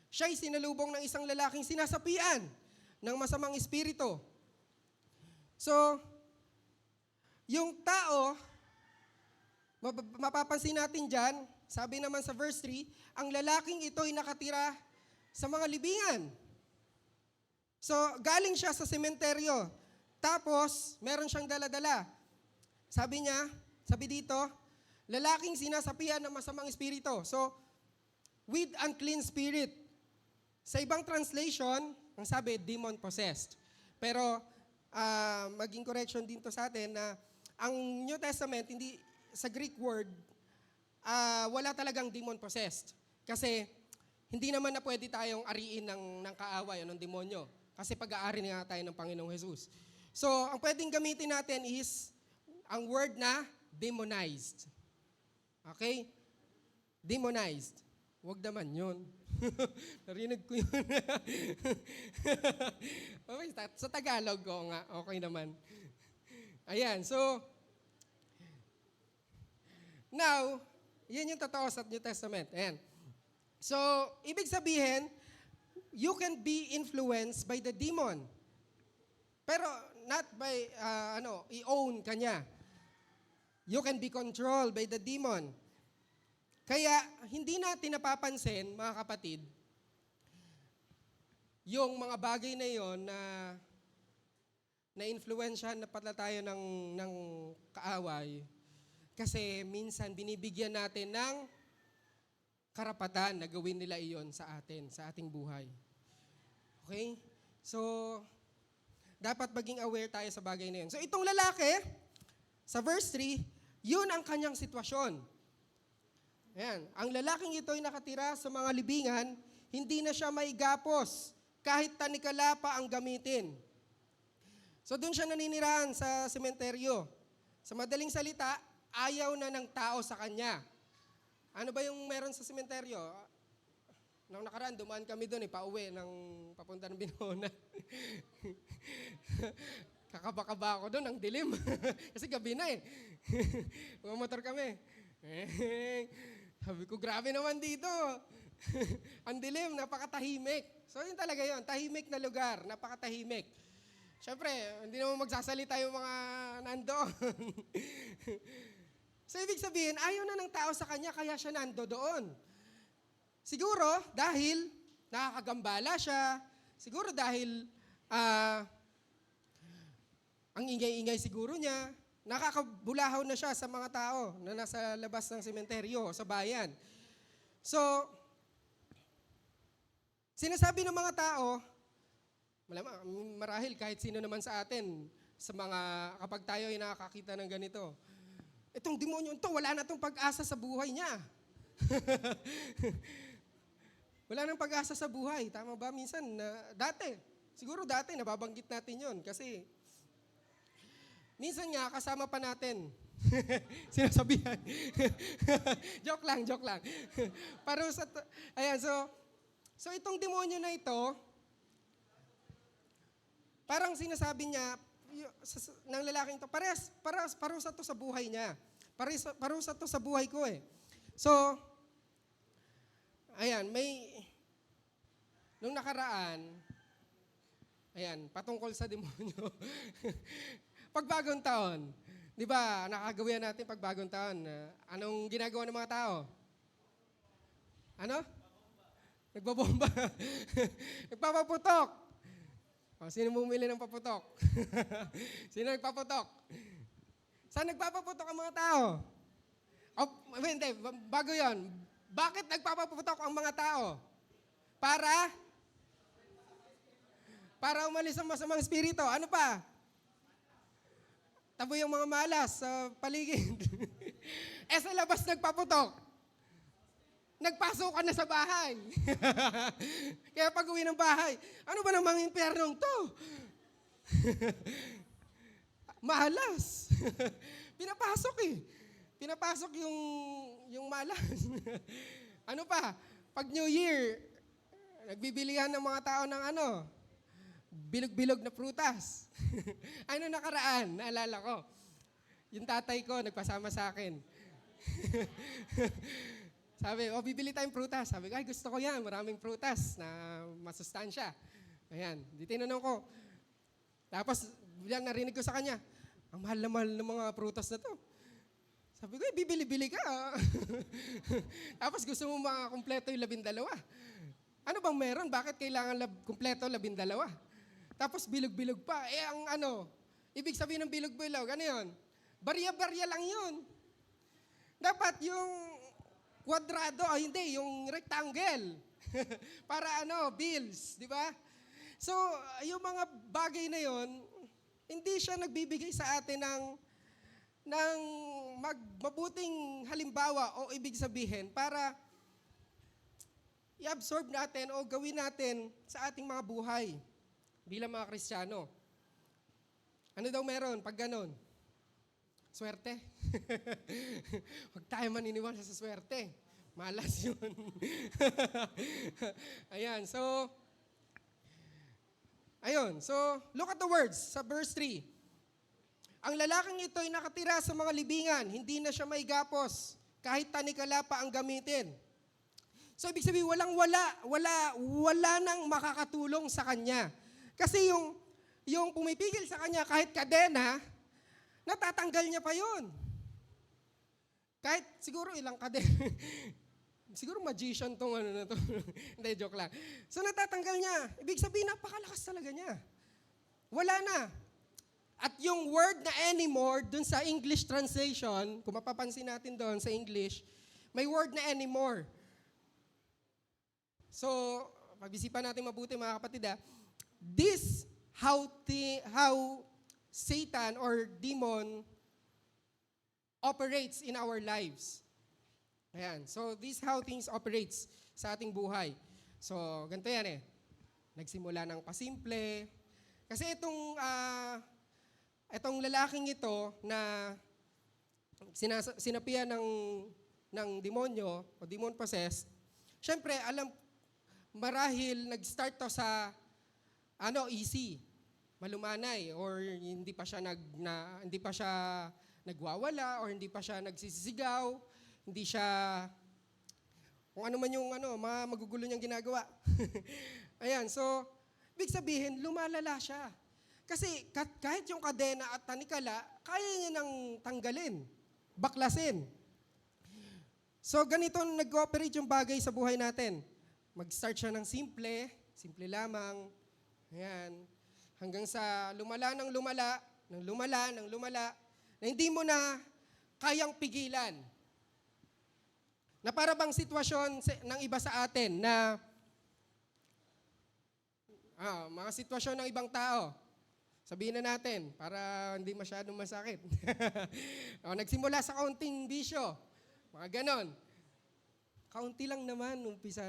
Speaker 1: siya'y sinalubong ng isang lalaking sinasapian ng masamang espiritu. So, yung tao, mapapansin natin dyan, sabi naman sa verse 3, ang lalaking ito ay nakatira sa mga libingan. So, galing siya sa sementeryo. Tapos, meron siyang dala-dala. Sabi dito, lalaking sinasapian ng masamang espiritu. So, with unclean spirit. Sa ibang translation, ang sabi, demon-possessed. Pero, maging correction din to sa atin na ang New Testament, hindi sa Greek word, wala talagang demon-possessed. Kasi, hindi naman na pwede tayong ariin ng kaaway o ng demonyo. Kasi pag-aari nga tayo ng Panginoong Jesus. So, ang pwedeng gamitin natin is ang word na demonized. Okay? Demonized. Huwag naman yun. Narinig ko yun. Okay, sa Tagalog ko nga, okay naman. Ayan, so, now, yan yung totoo sa New Testament. Ayan. So, ibig sabihin, you can be influenced by the demon. Pero not by, i-own ka niya. You can be controlled by the demon. Kaya, hindi natin napapansin, mga kapatid, yung mga bagay na yon na influensyahan na pala tayo ng kaaway. Kasi minsan binibigyan natin ng karapatan na gawin nila iyon sa atin, sa ating buhay. Okay? So, dapat maging aware tayo sa bagay na yun. So, itong lalaki, sa verse 3, yun ang kanyang sitwasyon. Ayan. Ang lalaking ito ay nakatira sa mga libingan, hindi na siya maigapos, kahit tanikala pa ang gamitin. So, doon siya naninirahan sa sementeryo. Sa madaling salita, ayaw na ng tao sa kanya. Ano ba yung meron sa sementeryo? Nung nakaraan, dumaan kami doon, pauwi ng papunta ng Binona. Kakaba-kaba ako doon, ang dilim. Kasi gabi na Bumamotor kami. Sabi ko, grabe naman dito. Ang dilim, napakatahimik. So yun talaga yun, tahimik na lugar, napakatahimik. Siyempre, hindi naman magsasalita yung mga nandoon. So ibig sabihin, ayaw na ng tao sa kanya, kaya siya nando doon. Siguro dahil nakakagambala siya, siguro dahil ang ingay-ingay siguro niya, nakakabulahaw na siya sa mga tao na nasa labas ng sementeryo, sa bayan. So, sinasabi ng mga tao, marahil kahit sino naman sa atin, sa mga, kapag tayo ay nakakakita ng ganito, itong demonyo ito, wala na itong pag-asa sa buhay niya. Wala nang pag-asa sa buhay. Tama ba? Minsan, dati, Siguro dati nababanggit natin yon kasi minsan nga kasama pa natin. Sinasabihan. Joke lang. Parusa to, ayan, so itong demonyo na ito, parang sinasabi niya, ng lalaking to, parusa to sa buhay niya. Parusa to sa buhay ko eh. So, ayan, nung nakaraan, ayan, patungkol sa demonyo. Pagbagong taon, di ba, nakagawian natin pagbagong taon. Anong ginagawa ng mga tao? Ano? Nagbabomba. Nagpapaputok. Sino bumili ng paputok? Sino nagpaputok? Saan nagpapaputok ang mga tao? Hindi, bago yon. Bakit nagpapaputok ang mga tao? Para umalis ang masamang espiritu. Ano pa? Taboy yung mga malas sa paligid. Sa labas nagpaputok. Nagpasok ka na sa bahay. Kaya pag uwi ng bahay, ano ba namang impyernong to? Malas. Pinapasok yung malas. Ano pa? Pag New Year, nagbibilihan ng mga tao ng bilog-bilog na prutas. Ano nakaraan? Naalala ko. Yung tatay ko, nagpasama sa akin. Sabi, bibili tayong prutas. Sabi ko, gusto ko yan. Maraming prutas na masustansya. Ayan, di tinanong ko. Tapos, bilang narinig ko sa kanya, ang mahal na mahal ng mga prutas na to. Sabi ko, bibili-bili ka. Tapos gusto mo makakumpleto yung 12. Ano bang meron? Bakit kailangan kumpleto 12? Tapos bilog-bilog pa. Ibig sabihin ng bilog-bilog, ano yun? Barya-barya lang yun. Dapat yung kwadrado, hindi, yung rectangle. Para bills, di ba? So, yung mga bagay na yun, hindi siya nagbibigay sa atin ng mabuting halimbawa o ibig sabihin para i-absorb natin o gawin natin sa ating mga buhay bilang mga Kristiyano. Ano daw meron pag ganon? Swerte. Huwag tayo maniniwala sa swerte. Malas yun. Ayan, so, look at the words sa verse 3. Ang lalaking ito ay nakatira sa mga libingan, hindi na siya may gapos, kahit tanikala pa ang gamitin. So, ibig sabihin, wala nang makakatulong sa kanya. Kasi yung pumipigil sa kanya, kahit kadena, natatanggal niya pa yun. Kahit siguro ilang kadena. Siguro magician tong na to. Hindi, joke lang. So, natatanggal niya. Ibig sabihin, napakalakas talaga niya. Wala na. At yung word na anymore, dun sa English translation, kung mapapansin natin doon sa English, may word na anymore. So, pag-isipan natin mabuti mga kapatid this how Satan or demon operates in our lives. Ayan. So, this how things operates sa ating buhay. So, ganito yan Nagsimula ng pasimple. Kasi itong lalaking ito na sinapian ng demonyo o demon possessed, syempre, marahil nag-start to sa easy, malumanay, or hindi pa siya nagwawala, or hindi pa siya nagsisisigaw, hindi siya kung ano man yung mga magugulo niyang ginagawa. Ayan, so ibig sabihin lumalala siya. Kasi kahit yung kadena at tanikala, kaya niya nang tanggalin, baklasin. So ganito nag-ooperate yung bagay sa buhay natin. Mag-start siya ng simple lamang. Ayan. Hanggang sa lumala, na hindi mo na kayang pigilan. Na para bang sitwasyon ng iba sa atin na mga sitwasyon ng ibang tao. Sabihin na natin para hindi masyadong masakit. Nagsimula sa kaunting bisyo. Mga ganon. Kaunti lang naman, umpisa,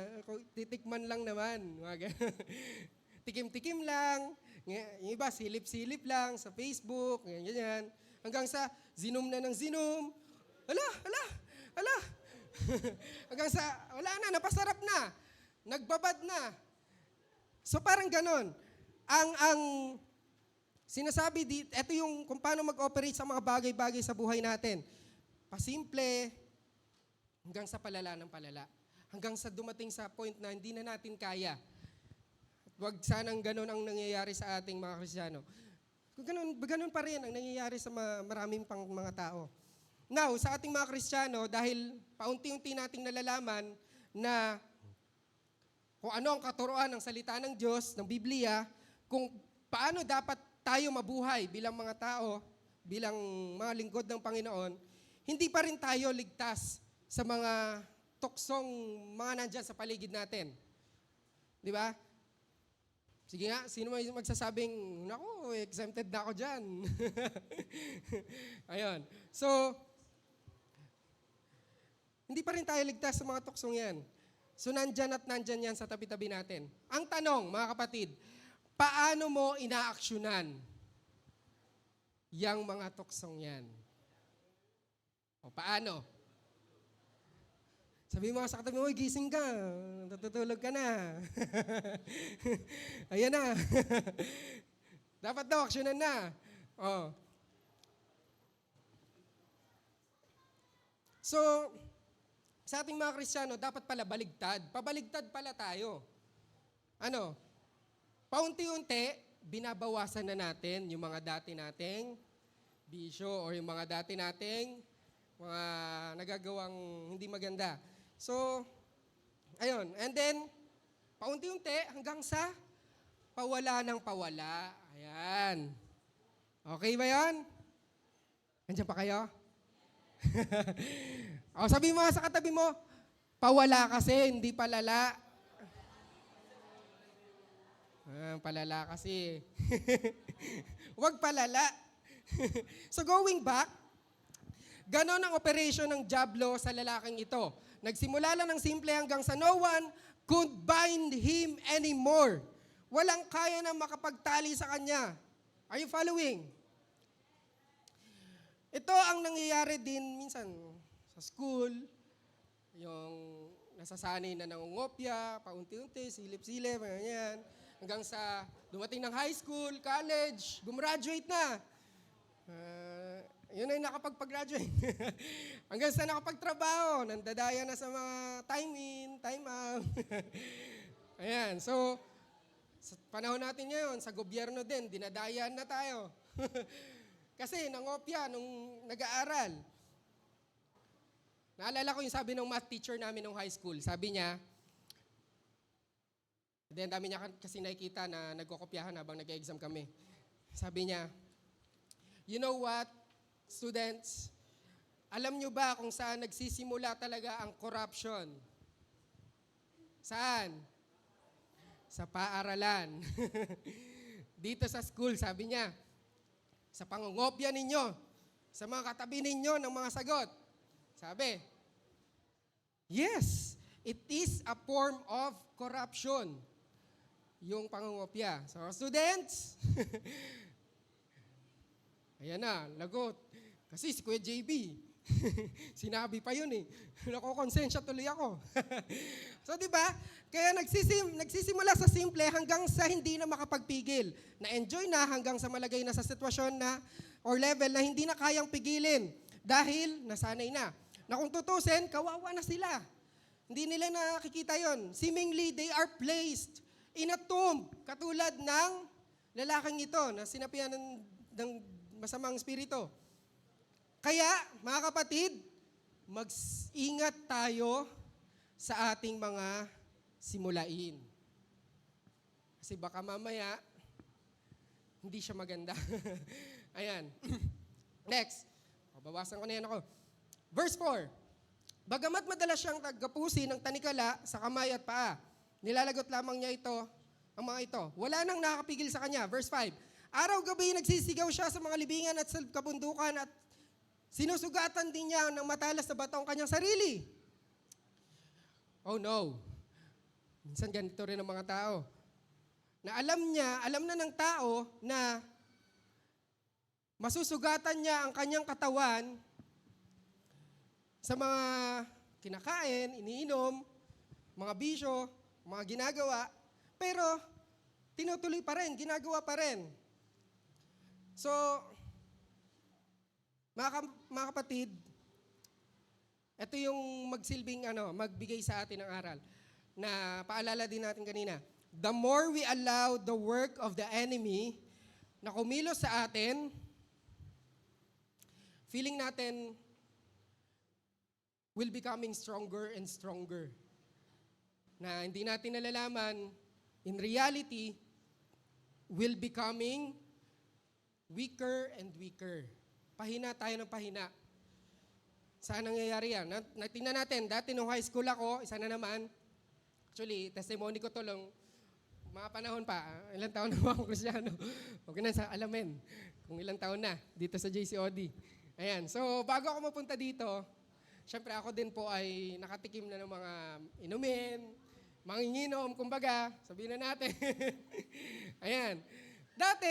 Speaker 1: titikman lang naman. tikim-tikim lang. Yung iba, silip-silip lang sa Facebook, ganyan. Hanggang sa zinom na ng zinom. Ala. Hanggang sa, wala na, napasarap na. Nagbabad na. So parang ganon. Ang sinasabi dito, ito yung kung paano mag-operate sa mga bagay-bagay sa buhay natin. Pasimple, hanggang sa palala ng palala. Hanggang sa dumating sa point na hindi na natin kaya. Huwag sanang ganun ang nangyayari sa ating mga Kristiyano. Ganun pa rin ang nangyayari sa maraming pang mga tao. Now, sa ating mga Kristiyano, dahil paunti-unti nating nalalaman na kung ano ang katuruan ng salita ng Diyos, ng Biblia, kung paano dapat tayo mabuhay bilang mga tao, bilang mga lingkod ng Panginoon, hindi pa rin tayo ligtas sa mga tuksong mga nandyan sa paligid natin. Di ba? Sige nga, sino may magsasabing, naku, exempted na ako dyan. Ayun. So, hindi pa rin tayo ligtas sa mga tuksong yan. So, nandyan at nandyan yan sa tabi-tabi natin. Ang tanong, mga kapatid, paano mo inaaksyonan yang mga tuksong yan? O paano? Sabi mo sa katabi mo, gising ka, natutulog ka na. Ayan na. Dapat daw, aksyonan na. Oh. So, sa ating mga Kristiyano, dapat pala baligtad. Pabaligtad pala tayo. Ano? Paunti-unti, binabawasan na natin yung mga dati nating bisyo or yung mga dati nating mga nagagawang hindi maganda. So, ayun. And then, paunti-unti hanggang sa pawala ng pawala. Ayan. Okay ba yan? Nandiyan pa kayo? O, sabi mo sa katabi mo, pawala kasi, hindi palala. Palala kasi. Huwag palala. So, going back, ganon ang operation ng dyablo sa lalaking ito. Nagsimula lang ng simple hanggang sa no one could bind him anymore. Walang kaya na makapagtali sa kanya. Are you following? Ito ang nangyayari din minsan sa school, yung nasasanay na nangungopya, paunti-unti, silip-silip, ganyan. Hanggang sa dumating ng high school, college, gumraduate na. Yun ay nakapag-graduate. Hanggang sa nakapagtrabaho, nandadaya na sa mga time in, time out. Ayan, so, sa panahon natin ngayon, sa gobyerno din, dinadayan na tayo. Kasi nangopya nung nag-aaral. Naalala ko yung sabi ng math teacher namin nung high school. Sabi niya, then dami niya kasi nakikita na nagkokopyahan habang nag-exam kami. Sabi niya, you know what, students, alam nyo ba kung saan nagsisimula talaga ang corruption? Saan? Sa paaralan. Dito sa school, sabi niya, sa pangungopya ninyo, sa mga katabi ninyo ng mga sagot. Sabi, yes, it is a form of corruption. Yung pangungopya. So, students, ayan na, lagot. Kasi si Kuya JB, sinabi pa yun eh. Nakokonsensya tuloy ako. So, di ba? Kaya nagsisimula sa simple hanggang sa hindi na makapagpigil. Na-enjoy na hanggang sa malagay na sa sitwasyon na or level na hindi na kayang pigilin dahil nasanay na. Na kung tutusin, kawawa na sila. Hindi nila nakikita yon. Seemingly, they are placed in a tomb, katulad ng lalaking ito na sinapian ng masamang espiritu. Kaya, mga kapatid, mag-ingat tayo sa ating mga simulain. Kasi baka mamaya, hindi siya maganda. Ayan. Next. Babawasan ko na yan ako. Verse 4. Bagamat madalas siyang tagapusi ng tanikala sa kamay at paa, nilalagot lamang niya ito, ang mga ito. Wala nang nakakapigil sa kanya. Verse 5. Araw-gabi nagsisigaw siya sa mga libingan at sa kabundukan at sinusugatan din niya ng matalas na bato ang kanyang sarili. Oh no. Minsan ganito rin ang mga tao. na alam na ng tao na masusugatan niya ang kanyang katawan sa mga kinakain, iniinom, mga bisyo, mga ginagawa, pero tinutuloy pa rin, ginagawa pa rin. So, mga kapatid, ito yung magsilbing magbigay sa atin ng aral na paalala din natin kanina. The more we allow the work of the enemy na kumilos sa atin, feeling natin will becoming stronger and stronger. Na hindi natin nalalaman, in reality, will becoming weaker and weaker. Pahina tayo ng pahina. Saan nangyayari yan? Tingnan natin, dati nung high school ako, isa na naman, actually, testimony ko to lang, mga panahon pa, ilang taon na ba akong Kristyano? Huwag na sa alamin kung ilang taon na dito sa JCOD. Ayan, so bago ako mapunta dito, syempre ako din po ay nakatikim na ng mga inumin, manginginom, kumbaga, sabihin na natin. Ayan. Dati,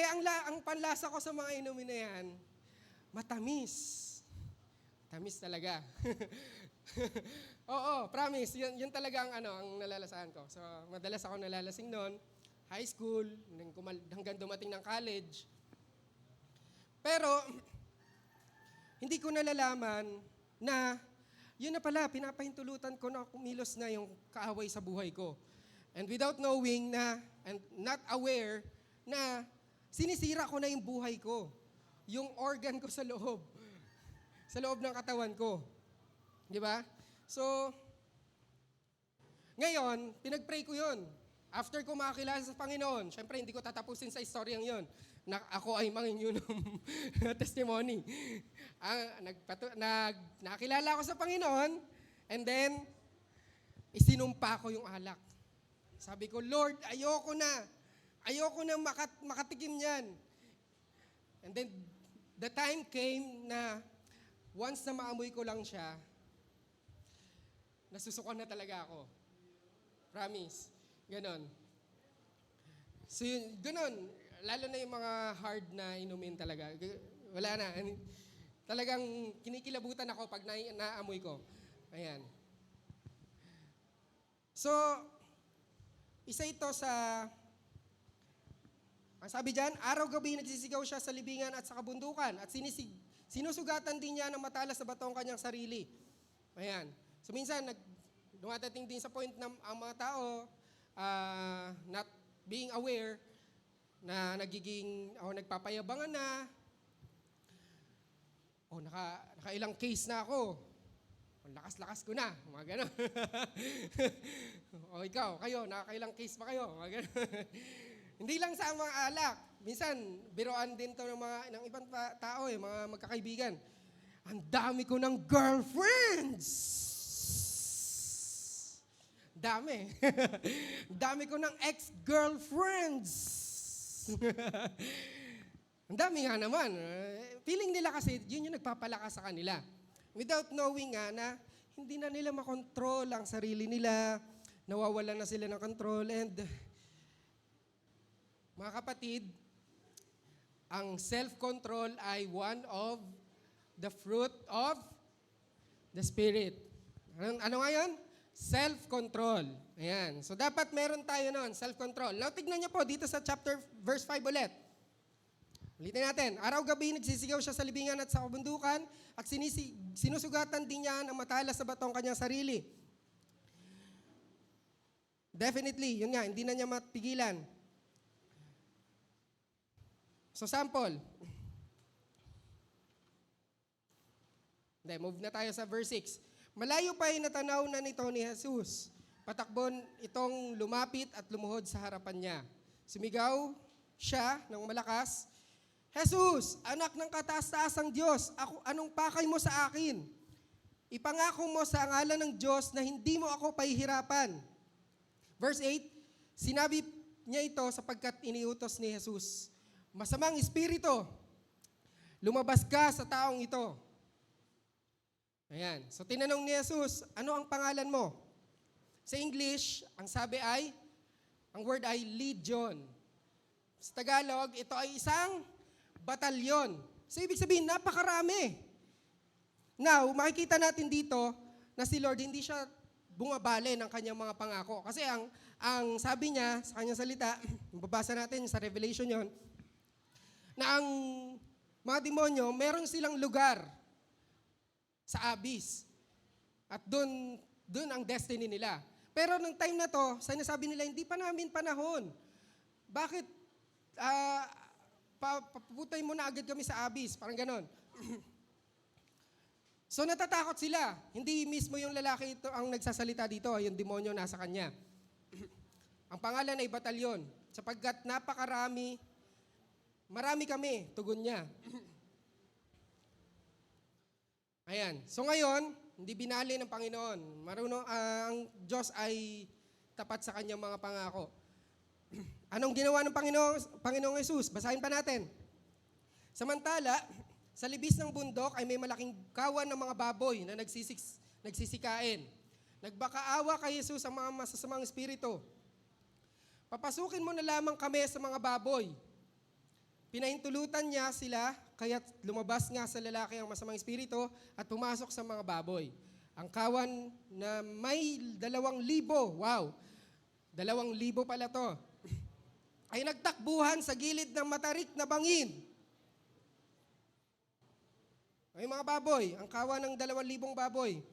Speaker 1: ang panlasa ko sa mga inumin na yan, matamis. Tamis talaga. Oo, promise. Yun talaga ang nalalasahan ko. So, madalas ako nalalasing noon. High school, hanggang dumating ng college. Pero, hindi ko nalalaman na yun na pala, pinapahintulutan ko na kumilos na yung kaaway sa buhay ko. And without knowing and not aware na sinisira ko na yung buhay ko. Yung organ ko sa loob ng katawan ko. Di ba? So, ngayon, pinag-pray ko yun. After ko makakilala sa Panginoon, syempre hindi ko tatapusin sa istoryang yun na ako ay manginginom na testimony. Nakilala ako sa Panginoon, and then, isinumpa ko yung alak. Sabi ko, Lord, ayoko na makatikim yan. And then, the time came na once na maamoy ko lang siya, nasusukan na talaga ako. Promise. Ganon. So ganon. Lalo na yung mga hard na inumin talaga. Wala na. Talagang kinikilabutan ako pag naamoy ko. Ayan. So, isa ito sa, ang sabi dyan, araw-gabi nagsisigaw siya sa libingan at sa kabundukan at sinusugatan din niya ng matalas na bato ang kanyang sarili. Ayan. So minsan, dumadating din sa point na ang mga tao not being aware na nagpapayabangan na, nakailang case na ako. Lakas-lakas ko na. Mga gano'n. O kayo, nakakailang case pa kayo. Mga gano'n. Hindi lang sa mga alak. Minsan, biroan din to ng ibang tao, mga magkakaibigan. Ang dami ko ng girlfriends. Dami. Dami ko ng ex-girlfriends. Ang dami nga naman. Feeling nila kasi, yun yung nagpapalakas sa kanila. Without knowing nga na hindi na nila makontrol ang sarili nila, nawawalan na sila ng control, and mga kapatid, ang self-control ay one of the fruit of the Spirit. Ano nga yun? Self-control. Ayan. So dapat meron tayo noon, self-control. Now tignan niyo po dito sa verse 5 ulit. Ulitin natin. Araw-gabi nagsisigaw siya sa libingan at sa kabundukan at sinusugatan din niya ng matalas na batong kanyang sarili. Definitely, yun nga, hindi na niya mapigilan. So sample. Move na tayo sa verse 6. Malayo pa ay natanaw na nito ni Jesus. Patakbon itong lumapit at lumuhod sa harapan niya. Sumigaw siya ng malakas, Jesus, anak ng kataas-taasang Diyos, anong pakay mo sa akin? Ipangako mo sa ngalan ng Diyos na hindi mo ako pahihirapan. Verse 8, sinabi niya ito sapagkat iniutos ni Jesus, masamang espiritu, lumabas ka sa taong ito. Ayan. So tinanong ni Jesus, ano ang pangalan mo? Sa English, ang word ay legion. Sa Tagalog, ito ay isang batalyon. So, ibig sabihin, napakarami. Now, makikita natin dito na si Lord hindi siya bumabali ng kanyang mga pangako. Kasi ang sabi niya sa kanyang salita, babasa natin sa Revelation yon, na ang mga demonyo, meron silang lugar sa abyss. At doon ang destiny nila. Pero nung time na to, sinasabi nila, hindi pa namin panahon. Bakit paputay mo na agad kami sa abyss? Parang ganon. So natatakot sila. Hindi mismo yung lalaki ito ang nagsasalita dito, yung demonyo nasa kanya. Ang pangalan ay batalyon, sapagkat napakarami, marami kami, tugon niya. Ayan. So ngayon, hindi binali ng Panginoon. Marunong ang Diyos ay tapat sa kanyang mga pangako. Anong ginawa ng Panginoong Jesus? Basahin pa natin. Samantala, sa libis ng bundok ay may malaking kawan ng mga baboy na nagsisikain. Nagbakaawa kay Jesus ang mga masasamang espiritu. Papasukin mo na lamang kami sa mga baboy. Pinahintulutan niya sila, kaya't lumabas nga sa lalaki ang masamang espiritu at pumasok sa mga baboy. Ang kawan na may 2,000, wow, 2,000 pala to, ay nagtakbuhan sa gilid ng matarik na bangin. Ay mga baboy, ang kawan ng 2,000 baboy.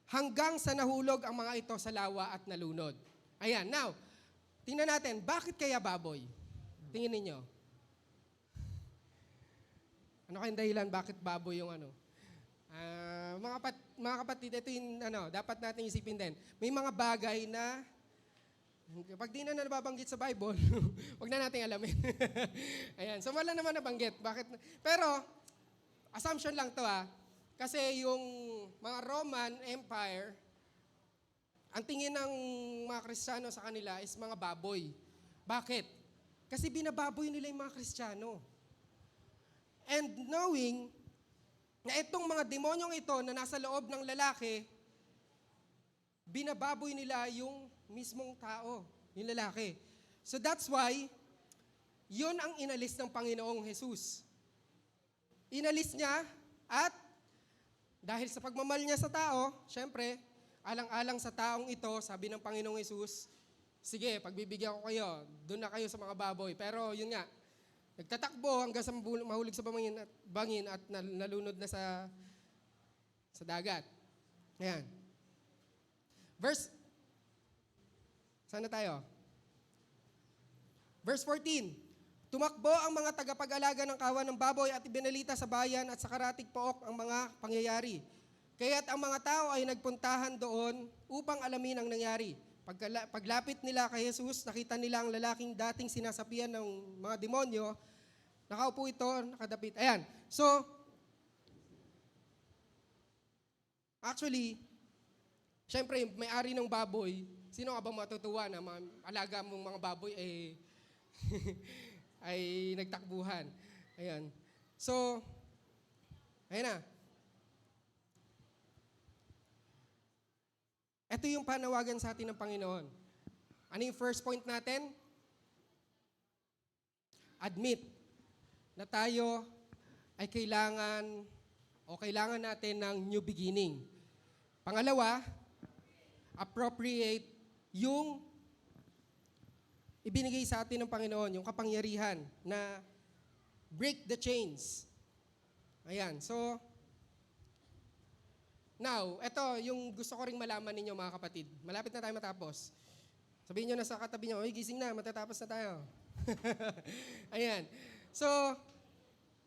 Speaker 1: Hanggang sa nahulog ang mga ito sa lawa at nalunod. Ayan, now, tingnan natin, bakit kaya baboy? Tingin ninyo. Ano kayong dahilan, bakit baboy yung ano? Mga kapatid, ito yung dapat natin isipin din. May mga bagay na, pag di na nababanggit sa Bible, wag na natin alamin. Ayan, so wala naman nabanggit. Bakit? Pero, assumption lang to kasi yung mga Roman Empire, ang tingin ng mga Kristiyano sa kanila is mga baboy. Bakit? Kasi binababoy nila yung mga Kristiyano. And knowing na itong mga demonyong ito na nasa loob ng lalaki, binababoy nila yung mismong tao, yung lalaki. So that's why, yun ang inalis ng Panginoong Jesus. Inalis niya at dahil sa pagmamahal niya sa tao, syempre, alang-alang sa taong ito, sabi ng Panginoong Hesus, sige, pagbibigyan ko kayo, doon na kayo sa mga baboy. Pero yun nga, nagtatakbo hanggang sa mahulog sa bangin at nalunod na sa dagat. Ayan. Sana tayo? Verse 14. Tumakbo ang mga tagapag-alaga ng kawan ng baboy at ibinalita sa bayan at sa karatig pook ang mga pangyayari. Kaya't ang mga tao ay nagpuntahan doon upang alamin ang nangyari. Paglapit nila kay Jesus, nakita nila ang lalaking dating sinasapian ng mga demonyo. Nakaupo ito, nakadapit. Ayan. So, actually, syempre, may-ari ng baboy, sino ka ba matutuwa na alaga mong mga baboy ay nagtakbuhan. Ayan. So, ayan na. Ito yung panawagan sa atin ng Panginoon. Ano yung first point natin? Admit na tayo ay kailangan natin ng new beginning. Pangalawa, appropriate yung ibinigay sa atin ng Panginoon, yung kapangyarihan na break the chains. Ayan, so, now, ito yung gusto ko ring malaman ninyo mga kapatid. Malapit na tayo matapos. Sabihin nyo na sa katabi nyo, gising na, matatapos na tayo. Ayan, so,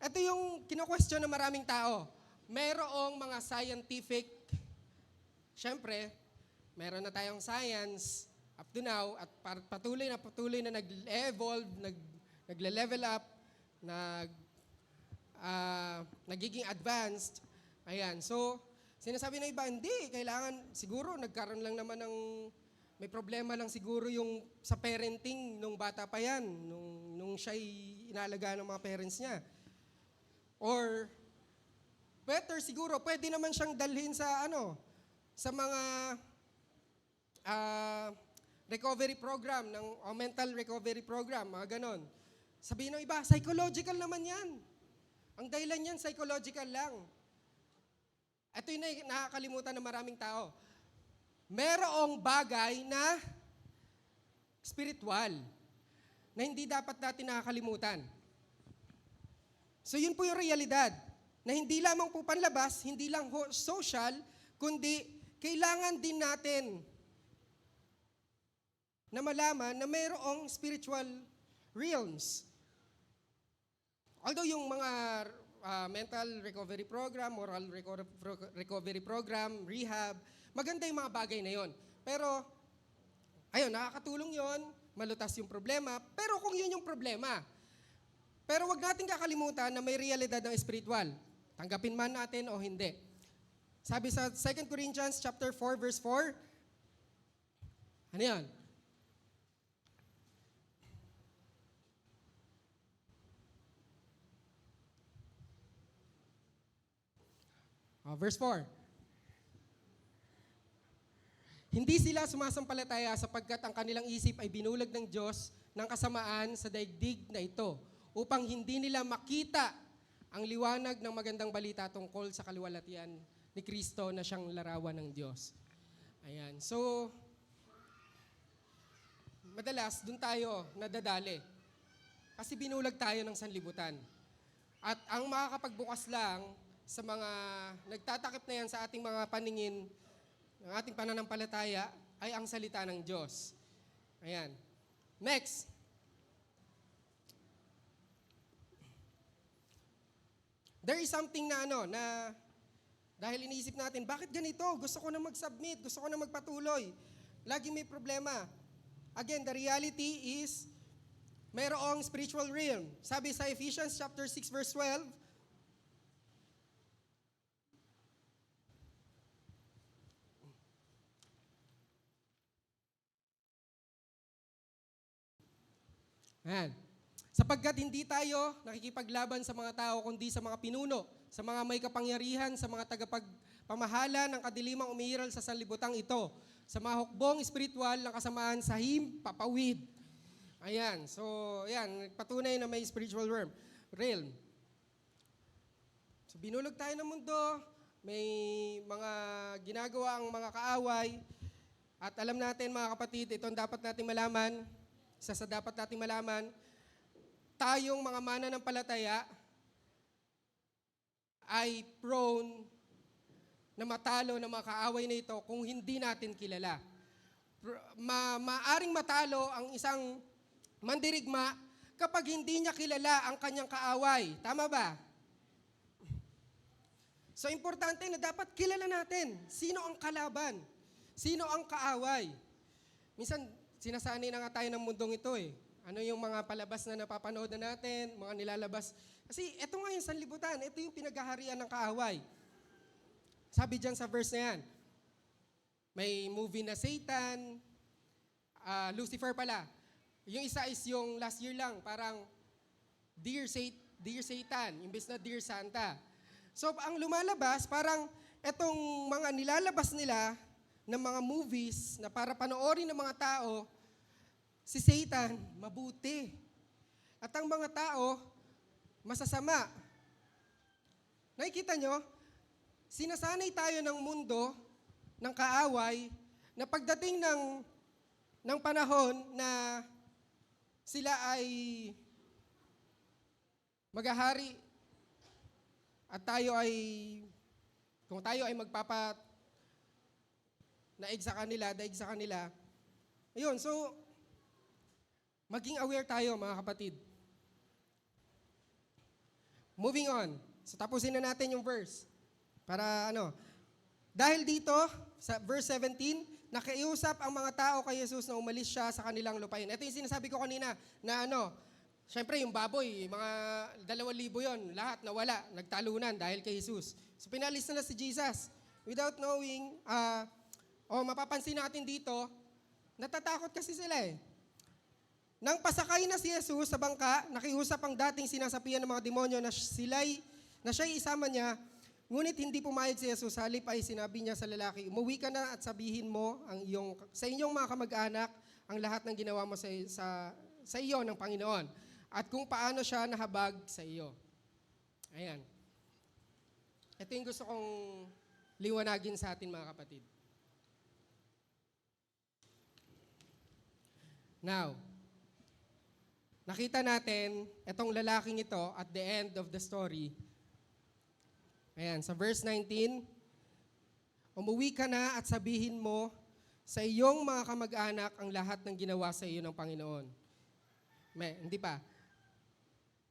Speaker 1: ito yung kino-question ng maraming tao. Merong mga scientific, syempre, meron na tayong science, up to now, at patuloy na nag-evolve, nagle-level up, nagiging advanced. Ayan, so, sinasabi ng iba, hindi, kailangan, siguro, nagkaroon lang naman ng, may problema lang siguro yung sa parenting nung bata pa yan, nung siya'y inalagaan ng mga parents niya. Or, better siguro, pwede naman siyang dalhin sa, sa mga, recovery program, mental recovery program, mga ganon. Sabihin ng iba, psychological naman yan. Ang dahilan yan, psychological lang. Ito yung nakakalimutan ng maraming tao. Merong bagay na spiritual na hindi dapat natin nakakalimutan. So yun po yung realidad, na hindi lamang po panlabas, hindi lang social, kundi kailangan din natin na malaman na mayroong spiritual realms. Although yung mga mental recovery program, moral recovery program, rehab, maganda yung mga bagay na yon. Pero, ayun, nakakatulong yon, malutas yung problema, pero kung yun yung problema, pero wag natin kakalimutan na may realidad ng spiritual. Tanggapin man natin o hindi. Sabi sa 2 Corinthians chapter 4, verse 4, ano yan? Verse 4. Hindi sila sumasampalataya sapagkat ang kanilang isip ay binulag ng Diyos ng kasamaan sa daigdig na ito upang hindi nila makita ang liwanag ng magandang balita tungkol sa kaluwalhatian ni Kristo na siyang larawan ng Diyos. Ayan. So, madalas dun tayo nadadali kasi binulag tayo ng sanlibutan. At ang makakapagbukas lang sa mga nagtatakip na yan sa ating mga paningin, ng ating pananampalataya, ay ang salita ng Diyos. Ayan. Next. There is something na dahil iniisip natin, bakit ganito? Gusto ko na mag-submit, gusto ko na magpatuloy. Lagi may problema. Again, the reality is, mayroong spiritual realm. Sabi sa Ephesians chapter 6, verse 12, ayan. Sapagkat hindi tayo nakikipaglaban sa mga tao, kundi sa mga pinuno, sa mga may kapangyarihan, sa mga tagapagpamahala ng kadilimang umiiral sa sanlibutan ito, sa mga hukbong espiritual ng kasamaan sa himpapawid. Ayan. So, ayan. Patunay na may spiritual realm. So, binulog tayo ng mundo, may mga ginagawa ang mga kaaway, at alam natin mga kapatid, ito ang dapat nating malaman, isa sa dapat nating malaman, tayong mga mananampalataya ay prone na matalo ng mga kaaway na ito kung hindi natin kilala. Maaring matalo ang isang mandirigma kapag hindi niya kilala ang kanyang kaaway. Tama ba? So, importante na dapat kilala natin sino ang kalaban, sino ang kaaway. Minsan, sinasanay na nga tayo ng mundong ito eh. Ano yung mga palabas na napapanood na natin, mga nilalabas. Kasi ito nga yung sanlibutan, ito yung pinaghaharian ng kaaway. Sabi dyan sa verse na yan, may movie na Satan, Lucifer pala. Yung isa is yung last year lang, parang Dear Satan, imbes na Dear Santa. So ang lumalabas, parang etong mga nilalabas nila ng mga movies na para panoorin ng mga tao, si Satan, mabuti. At ang mga tao, masasama. Nakikita nyo? Sinasanay tayo ng mundo, ng kaaway, na pagdating ng panahon na sila ay maghahari at kung tayo ay daig sa kanila. Ayun, so, maging aware tayo mga kapatid. Moving on. So tapusin na natin yung verse. Para dahil dito, sa verse 17, nakiusap ang mga tao kay Jesus na umalis siya sa kanilang lupain. Ito yung sinasabi ko kanina, na syempre yung baboy, mga 2,000 yon, lahat nawala, nagtalunan dahil kay Jesus. So pinalis na si Jesus. Without knowing, mapapansin natin dito, natatakot kasi sila eh. Nang pasakay na si Jesus sa bangka, nakiusap ang dating sinasapian ng mga demonyo na siya'y isama niya, ngunit hindi pumayag si Jesus. Halip ay sinabi niya sa lalaki, umuwi ka na at sabihin mo sa inyong mga kamag-anak ang lahat ng ginawa mo sa iyo ng Panginoon at kung paano siya nahabag sa iyo. Ayan. Ito yung gusto kong liwanagin sa atin mga kapatid. Now, nakita natin itong lalaking ito at the end of the story. Ayan, sa verse 19, umuwi ka na at sabihin mo sa iyong mga kamag-anak ang lahat ng ginawa sa iyo ng Panginoon. Hindi pa.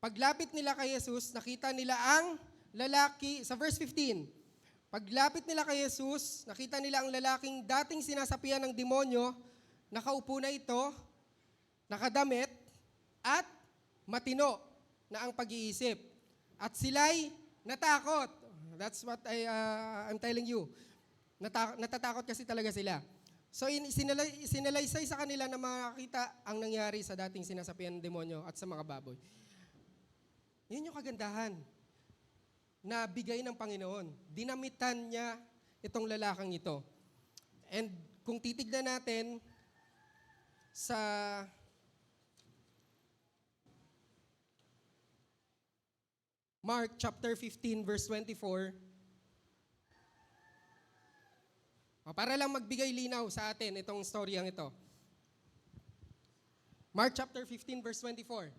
Speaker 1: Paglapit nila kay Jesus, nakita nila ang lalaki, sa verse 15, paglapit nila kay Jesus, nakita nila ang lalaking dating sinasapian ng demonyo, nakaupo na ito, nakadamit, at matino na ang pag-iisip. At sila'y natakot. That's what I'm telling you. Natatakot kasi talaga sila. So sinalaysay sa kanila na makakita ang nangyari sa dating sinasapian ng demonyo at sa mga baboy. Yun yung kagandahan na bigay ng Panginoon. Dinamitan niya itong lalaking ito. And kung titignan natin sa Mark chapter 15 verse 24, para lang magbigay linaw sa atin itong storyang ito. Mark chapter 15 verse 24.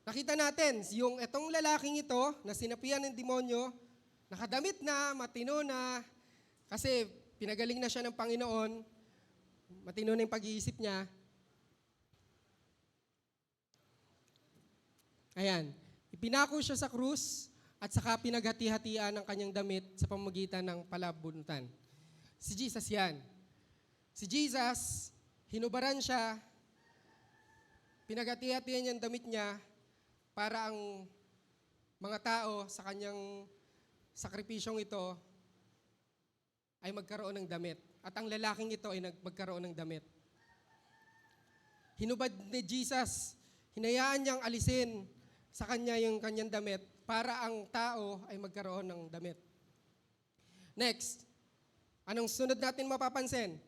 Speaker 1: Nakita natin, yung itong lalaking ito, na sinapian ng demonyo, nakadamit na, matino na, kasi pinagaling na siya ng Panginoon, matino na yung pag-iisip niya. Ayan, ipinako siya sa krus, at saka pinaghati-hatian ng kanyang damit sa pamamagitan ng palabunutan. Si Jesus yan. Si Jesus, hinubaran siya, pinaghati-hatian niyang damit niya, para ang mga tao sa kanyang sakripisyong ito ay magkaroon ng damit. At ang lalaking ito ay magkaroon ng damit. Hinubad ni Jesus, hinayaan niyang alisin sa kanya yung kanyang damit para ang tao ay magkaroon ng damit. Next, anong sunod natin mapapansin?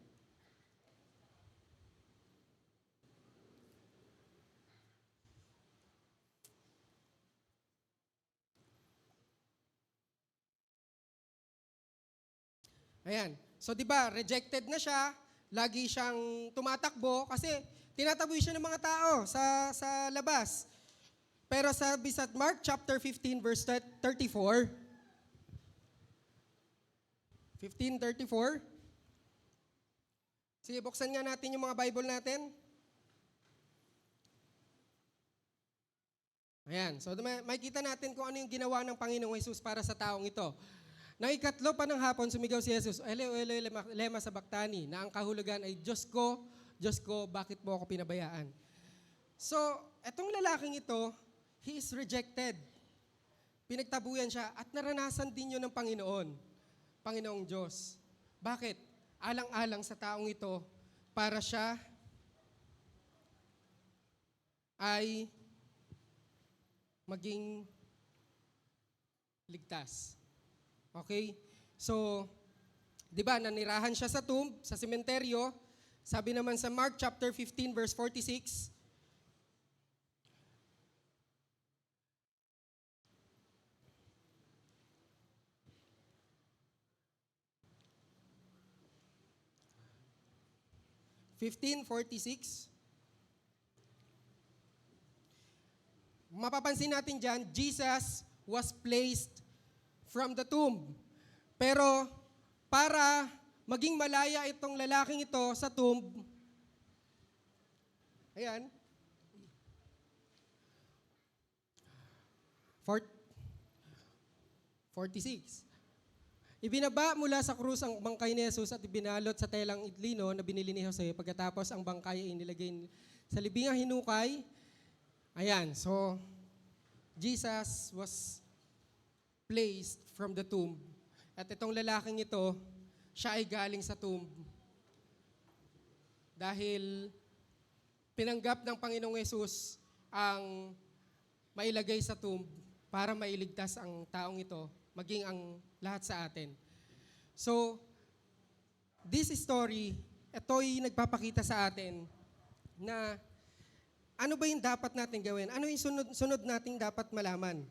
Speaker 1: Ayan. So 'di ba, rejected na siya, lagi siyang tumatakbo kasi tinataboy siya ng mga tao sa labas. Pero sabi sa Mark chapter 15 verse 34, 15:34. Sige, buksan nga natin yung mga Bible natin. Ayan. So makikita natin kung ano yung ginawa ng Panginoong Jesus para sa taong ito. Nang ikatlo pa ng hapon, sumigaw si Jesus, Eloi, Eloi, lema sabachthani, na ang kahulugan ay, Diyos ko, bakit mo ako pinabayaan? So, etong lalaking ito, he is rejected. Pinagtabuyan siya at naranasan din yun ng Panginoong Diyos. Bakit? Alang-alang sa taong ito para siya ay maging ligtas. Okay? So, 'di ba, nanirahan siya sa tomb, sa sementeryo. Sabi naman sa Mark chapter 15 verse 46, mapapansin natin dyan, Jesus was placed from the tomb. Pero para maging malaya itong lalaking ito sa tomb, ayan, 46. Ibinaba mula sa krus ang bangkay ni Jesus at ibinalot sa telang itlino na binili ni Jose. Pagkatapos ang bangkay ay inilagay sa libingang hinukay. Ayan, so Jesus was placed from the tomb. At itong lalaking ito, siya ay galing sa tomb. Dahil pinanggap ng Panginoong Yesus ang mailagay sa tomb para mailigtas ang taong ito, maging ang lahat sa atin. So, this story, ito'y nagpapakita sa atin na ano ba yung dapat natin gawin? Ano yung sunod nating dapat malaman?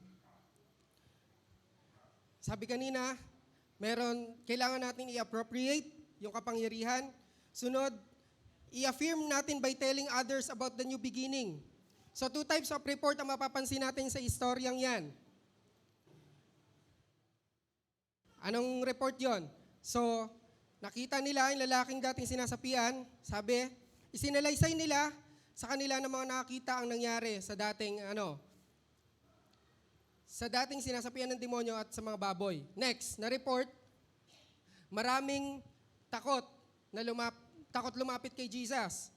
Speaker 1: Sabi kanina, kailangan natin i-appropriate yung kapangyarihan. Sunod, i-affirm natin by telling others about the new beginning. So 2 types of report ang mapapansin natin sa istoryang yan. Anong report yon? So, nakita nila yung lalaking dating sinasapian, sabi, isinalaysay nila sa kanila ng mga nakakita ang nangyari sa dating sinasapian ng demonyo at sa mga baboy. Next, na report, maraming takot lumapit kay Jesus.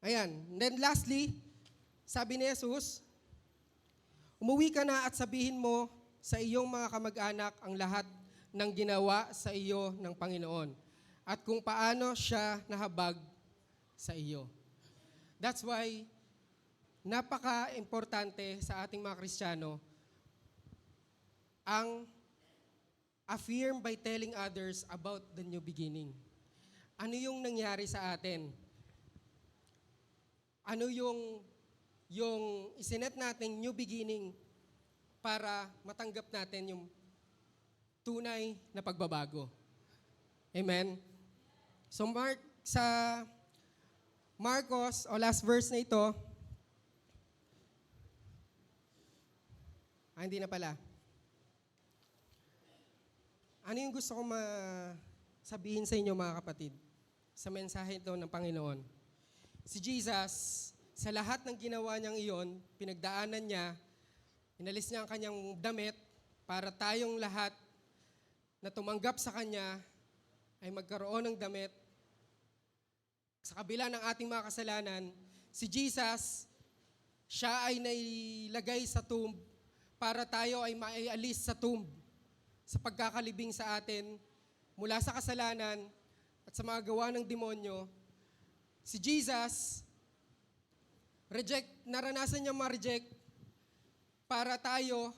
Speaker 1: Ayan. And then lastly, sabi ni Jesus, umuwi ka na at sabihin mo sa iyong mga kamag-anak ang lahat ng ginawa sa iyo ng Panginoon at kung paano siya nahabag sa iyo. That's why napaka-importante sa ating mga Kristiyano ang affirm by telling others about the new beginning. Ano yung nangyari sa atin? Ano yung isinet nating new beginning para matanggap natin yung tunay na pagbabago. Amen? So sa Marcos, o last verse na ito, hindi na pala. Ano yung gusto ko sabihin sa inyo mga kapatid sa mensahe ito ng Panginoon? Si Jesus, sa lahat ng ginawa niyang iyon, pinagdaanan niya, inalis niya ang kanyang damit para tayong lahat na tumanggap sa Kanya ay magkaroon ng damit. Sa kabila ng ating mga kasalanan, si Jesus, siya ay nailagay sa tomb para tayo ay maialis sa tomb sa pagkakalibing sa atin mula sa kasalanan at sa mga gawa ng demonyo. Si Jesus, naranasan niya ma-reject para tayo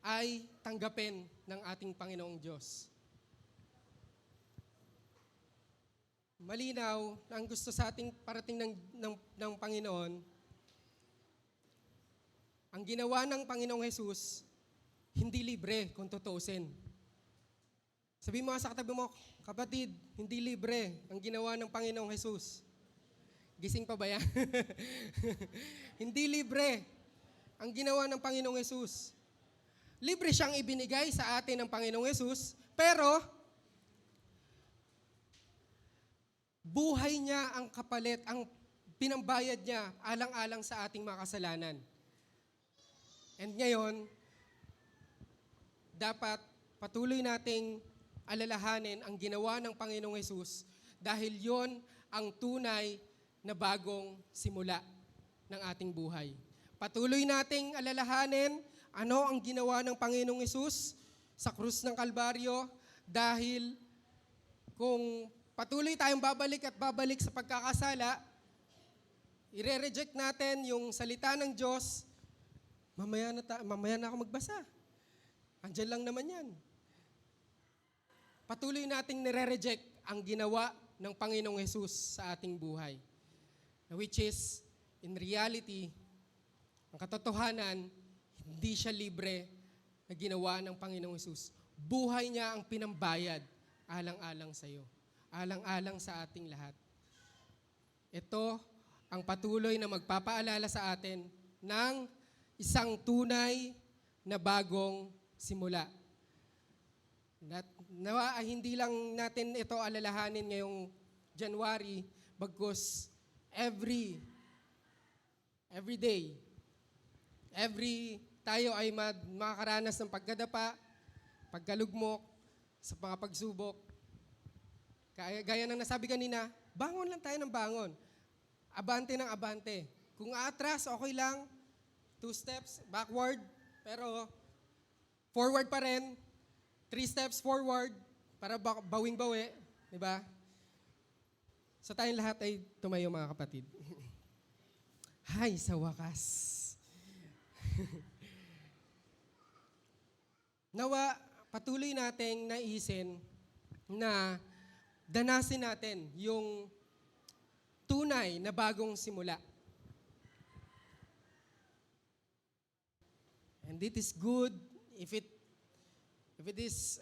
Speaker 1: ay tanggapin ng ating Panginoong Diyos. Malinaw na ang gusto sa ating parating ng Panginoon, ang ginawa ng Panginoong Jesus, hindi libre kung tutuusin. Sabi mo sa katabi mo, kapatid, hindi libre ang ginawa ng Panginoong Jesus. Gising pa ba yan? Hindi libre ang ginawa ng Panginoong Jesus. Libre siyang ibinigay sa atin ng Panginoong Yesus, pero buhay niya ang kapalit, ang pinambayad niya alang-alang sa ating mga kasalanan. And ngayon, dapat patuloy nating alalahanin ang ginawa ng Panginoong Yesus dahil yon ang tunay na bagong simula ng ating buhay. Patuloy nating alalahanin ano ang ginawa ng Panginoong Hesus sa krus ng Kalbaryo dahil kung patuloy tayong babalik at babalik sa pagkakasala, ire-reject natin yung salita ng Diyos, mamaya na ako magbasa. Andiyan lang naman yan. Patuloy nating nire-reject ang ginawa ng Panginoong Hesus sa ating buhay. Which is, in reality, ang katotohanan, hindi siya libre na ginawa ng Panginoong Hesus. Buhay niya ang pinambayad alang-alang sa iyo. Alang-alang sa ating lahat. Ito ang patuloy na magpapaalala sa atin ng isang tunay na bagong simula. Nawa ay hindi lang natin ito alalahanin ngayong January, bagkus every day, tayo ay makakaranas ng pagkadapa, pagkalugmok, sa mga pagsubok. Gaya ng nasabi kanina, bangon lang tayo ng bangon. Abante ng abante. Kung aatras, okay lang. 2 steps backward, pero forward pa rin. 3 steps forward, para bawing-bawi. Diba? So tayong lahat ay tumayo mga kapatid. Hay, sa wakas. Nawa, patuloy nating naisin na danasin natin yung tunay na bagong simula. And it is good if it is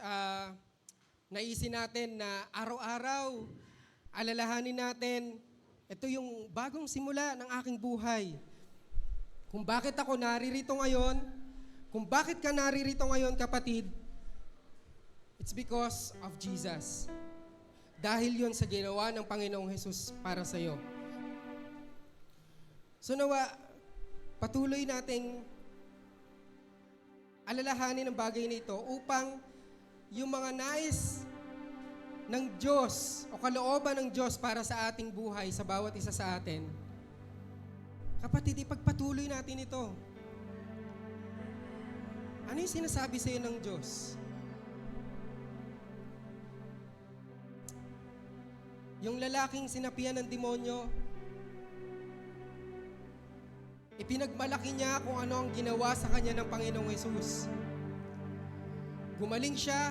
Speaker 1: naisin natin na araw-araw, alalahanin natin, ito yung bagong simula ng aking buhay. Kung bakit ako naririto ngayon, kung bakit ka naririto ngayon, kapatid, it's because of Jesus. Dahil yon sa ginawa ng Panginoong Hesus para sa iyo. So nawa, patuloy nating alalahanin ang bagay nito upang yung mga nais ng Diyos o kalooban ng Diyos para sa ating buhay, sa bawat isa sa atin, kapatid, ipagpatuloy natin ito. Ano yung sinasabi sa iyo ng Diyos? Yung lalaking sinapian ng demonyo, ipinagmalaki niya kung ano ang ginawa sa kanya ng Panginoong Hesus. Gumaling siya,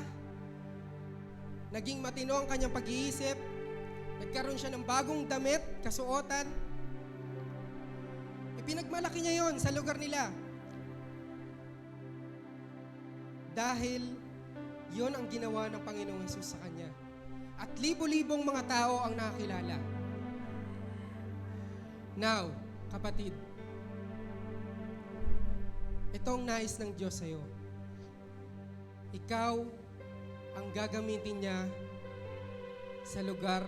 Speaker 1: naging matino ang kanyang pag-iisip, nagkaroon siya ng bagong damit, kasuotan. Ipinagmalaki niya yon sa lugar nila. Dahil yon ang ginawa ng Panginoong Hesus sa kanya. At libo-libong mga tao ang nakakilala. Now, kapatid, itong nais ng Diyos sa iyo. Ikaw ang gagamitin niya sa lugar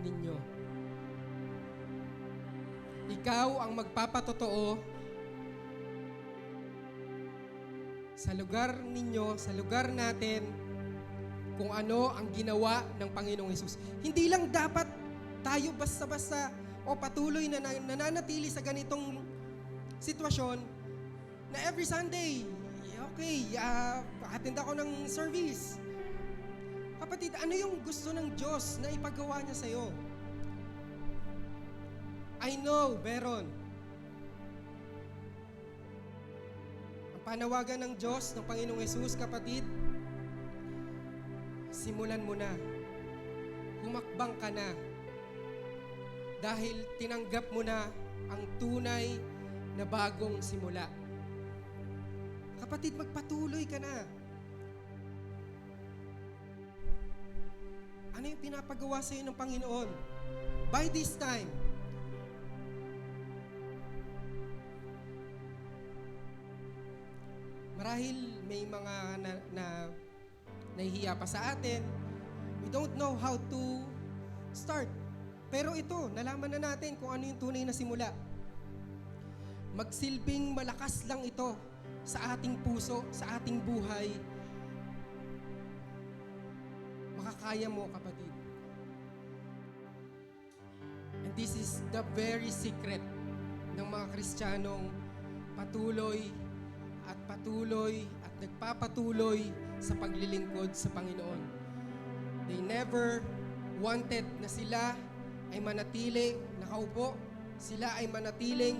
Speaker 1: ninyo. Ikaw ang magpapatotoo sa lugar ninyo, sa lugar natin, kung ano ang ginawa ng Panginoong Hesus. Hindi lang dapat tayo basta-basta o patuloy na nananatili sa ganitong sitwasyon na every Sunday, okay, attend ako ng service. Kapatid, ano yung gusto ng Diyos na ipagawa niya sa'yo? I know, meron. Ang panawagan ng Diyos, ng Panginoong Hesus, kapatid, simulan mo na. Humakbang ka na. Dahil tinanggap mo na ang tunay na bagong simula. Kapatid, magpatuloy ka na. Ano yung pinapagawa sa iyo ng Panginoon? By this time, marahil may mga nahihiya pa sa atin. We don't know how to start. Pero ito, nalaman na natin kung ano yung tunay na simula. Magsilbing malakas lang ito sa ating puso, sa ating buhay. Makakaya mo, kapatid. And this is the very secret ng mga Kristiyanong patuloy at nagpapatuloy sa paglilingkod sa Panginoon. They never wanted na sila ay manatiling nakaupo, sila ay manatiling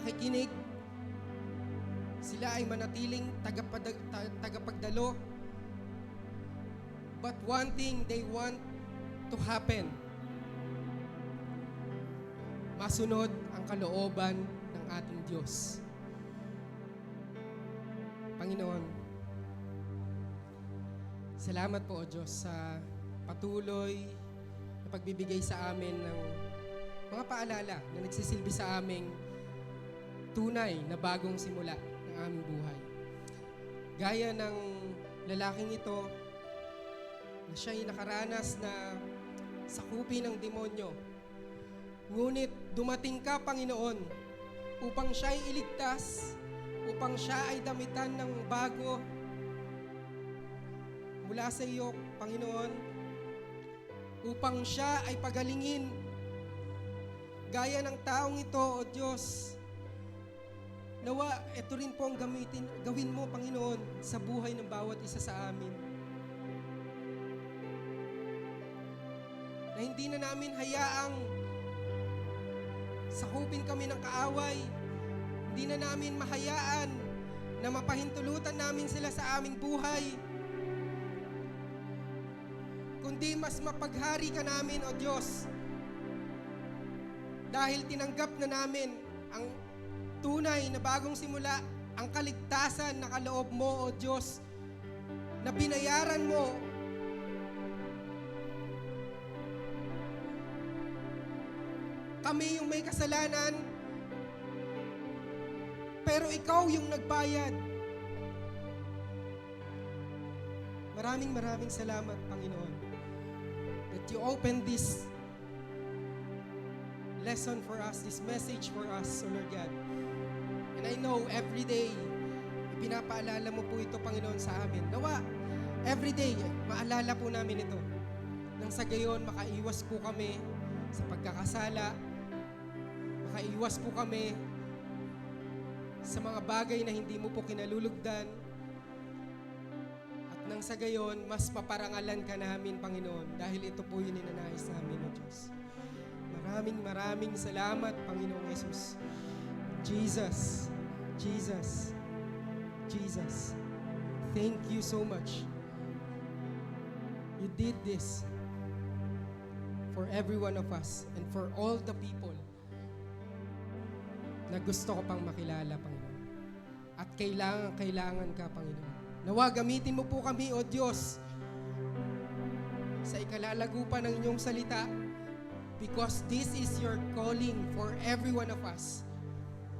Speaker 1: nakikinig, sila ay manatiling tagapagdalo. But one thing they want to happen, masunod ang kalooban ng ating Diyos. Panginoon, salamat po, O Diyos, sa patuloy na pagbibigay sa amin ng mga paalala na nagsisilbi sa aming tunay na bagong simula ng aming buhay. Gaya ng lalaking ito na siya'y nakaranas na sakupin ng demonyo. Ngunit dumating ka, Panginoon, upang siya'y iligtas, upang siya ay damitan ng bago mula sa iyo, Panginoon, upang siya ay pagalingin gaya ng taong ito, O Diyos. Nawa, ito rin po ang gawin mo, Panginoon, sa buhay ng bawat isa sa amin. Na hindi na namin hayaang sakupin kami ng kaaway. Hindi na namin mahayaan na mapahintulutan namin sila sa aming buhay. Kundi kundi mas mapaghari ka namin, O Diyos. Dahil tinanggap na namin ang tunay na bagong simula, ang kaligtasan na kaloob mo, O Diyos, na binayaran mo kami yung may kasalanan, pero ikaw yung nagbayad. Maraming salamat, Panginoon, that you opened this lesson for us, this message for us, O Lord God. And I know every day, pinapaalala mo po ito, Panginoon, sa amin. Nawa, every day, maalala po namin ito. Nang sa gayon, makaiwas po kami sa pagkakasala, makaiwas po kami sa mga bagay na hindi mo po kinalulugdan, at nang sa gayon, mas paparangalan ka namin, Panginoon, dahil ito po yung ninanais namin, O Diyos. Maraming salamat, Panginoong Jesus. Jesus, thank you so much. You did this for every one of us and for all the people na gusto ko pang makilala, Panginoon. At kailangan ka, Panginoon. Nawa, gamitin mo po kami, O Diyos, sa ikalalago pa ng inyong salita, because this is your calling for every one of us.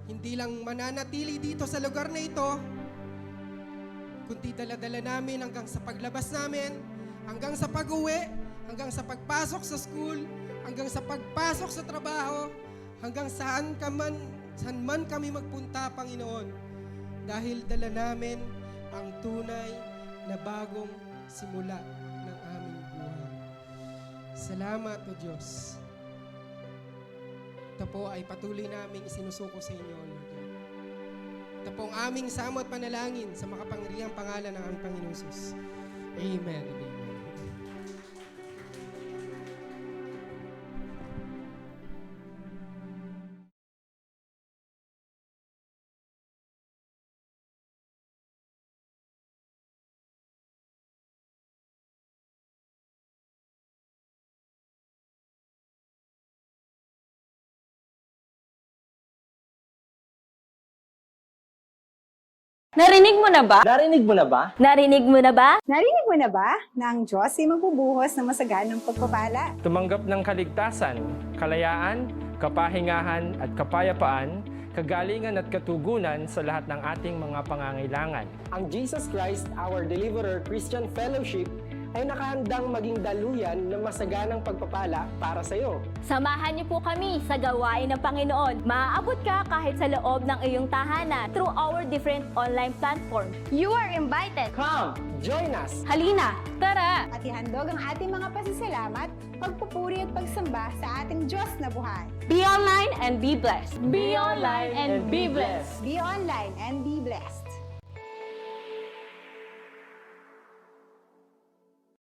Speaker 1: Hindi lang mananatili dito sa lugar na ito, kundi dala-dala namin hanggang sa paglabas namin, hanggang sa pag-uwi, hanggang sa pagpasok sa school, hanggang sa pagpasok sa trabaho, hanggang saan man kami magpunta, Panginoon. Dahil dala namin ang tunay na bagong simula ng aming buhay. Salamat, O Diyos. Ito po ay patuloy naming isinusuko sa inyo, Lord. Ito po ang aming samot panalangin sa makapangyarihang pangalan ng aming Panginoong Jesus. Amen. Amen.
Speaker 2: Narinig mo na ba?
Speaker 3: Narinig mo na ba?
Speaker 2: Narinig mo na ba?
Speaker 4: Narinig mo na ba na ang Diyos ay magbubuhos ng masaganang pagpapala?
Speaker 5: Tumanggap ng kaligtasan, kalayaan, kapahingahan at kapayapaan, kagalingan at katugunan sa lahat ng ating mga pangangailangan.
Speaker 3: Ang Jesus Christ, our Deliverer Christian Fellowship, ay nakahandang maging daluyan ng masaganang pagpapala para sa iyo.
Speaker 2: Samahan niyo po kami sa gawain ng Panginoon. Maaabot ka kahit sa loob ng iyong tahanan through our different online platforms. You are invited!
Speaker 3: Come, join us!
Speaker 2: Halina, tara!
Speaker 4: At ihandog ang ating mga pasasalamat, pagpupuri at pagsamba sa ating Diyos na buhay.
Speaker 2: Be online and be blessed. Be online and be blessed.
Speaker 4: Be online and be blessed.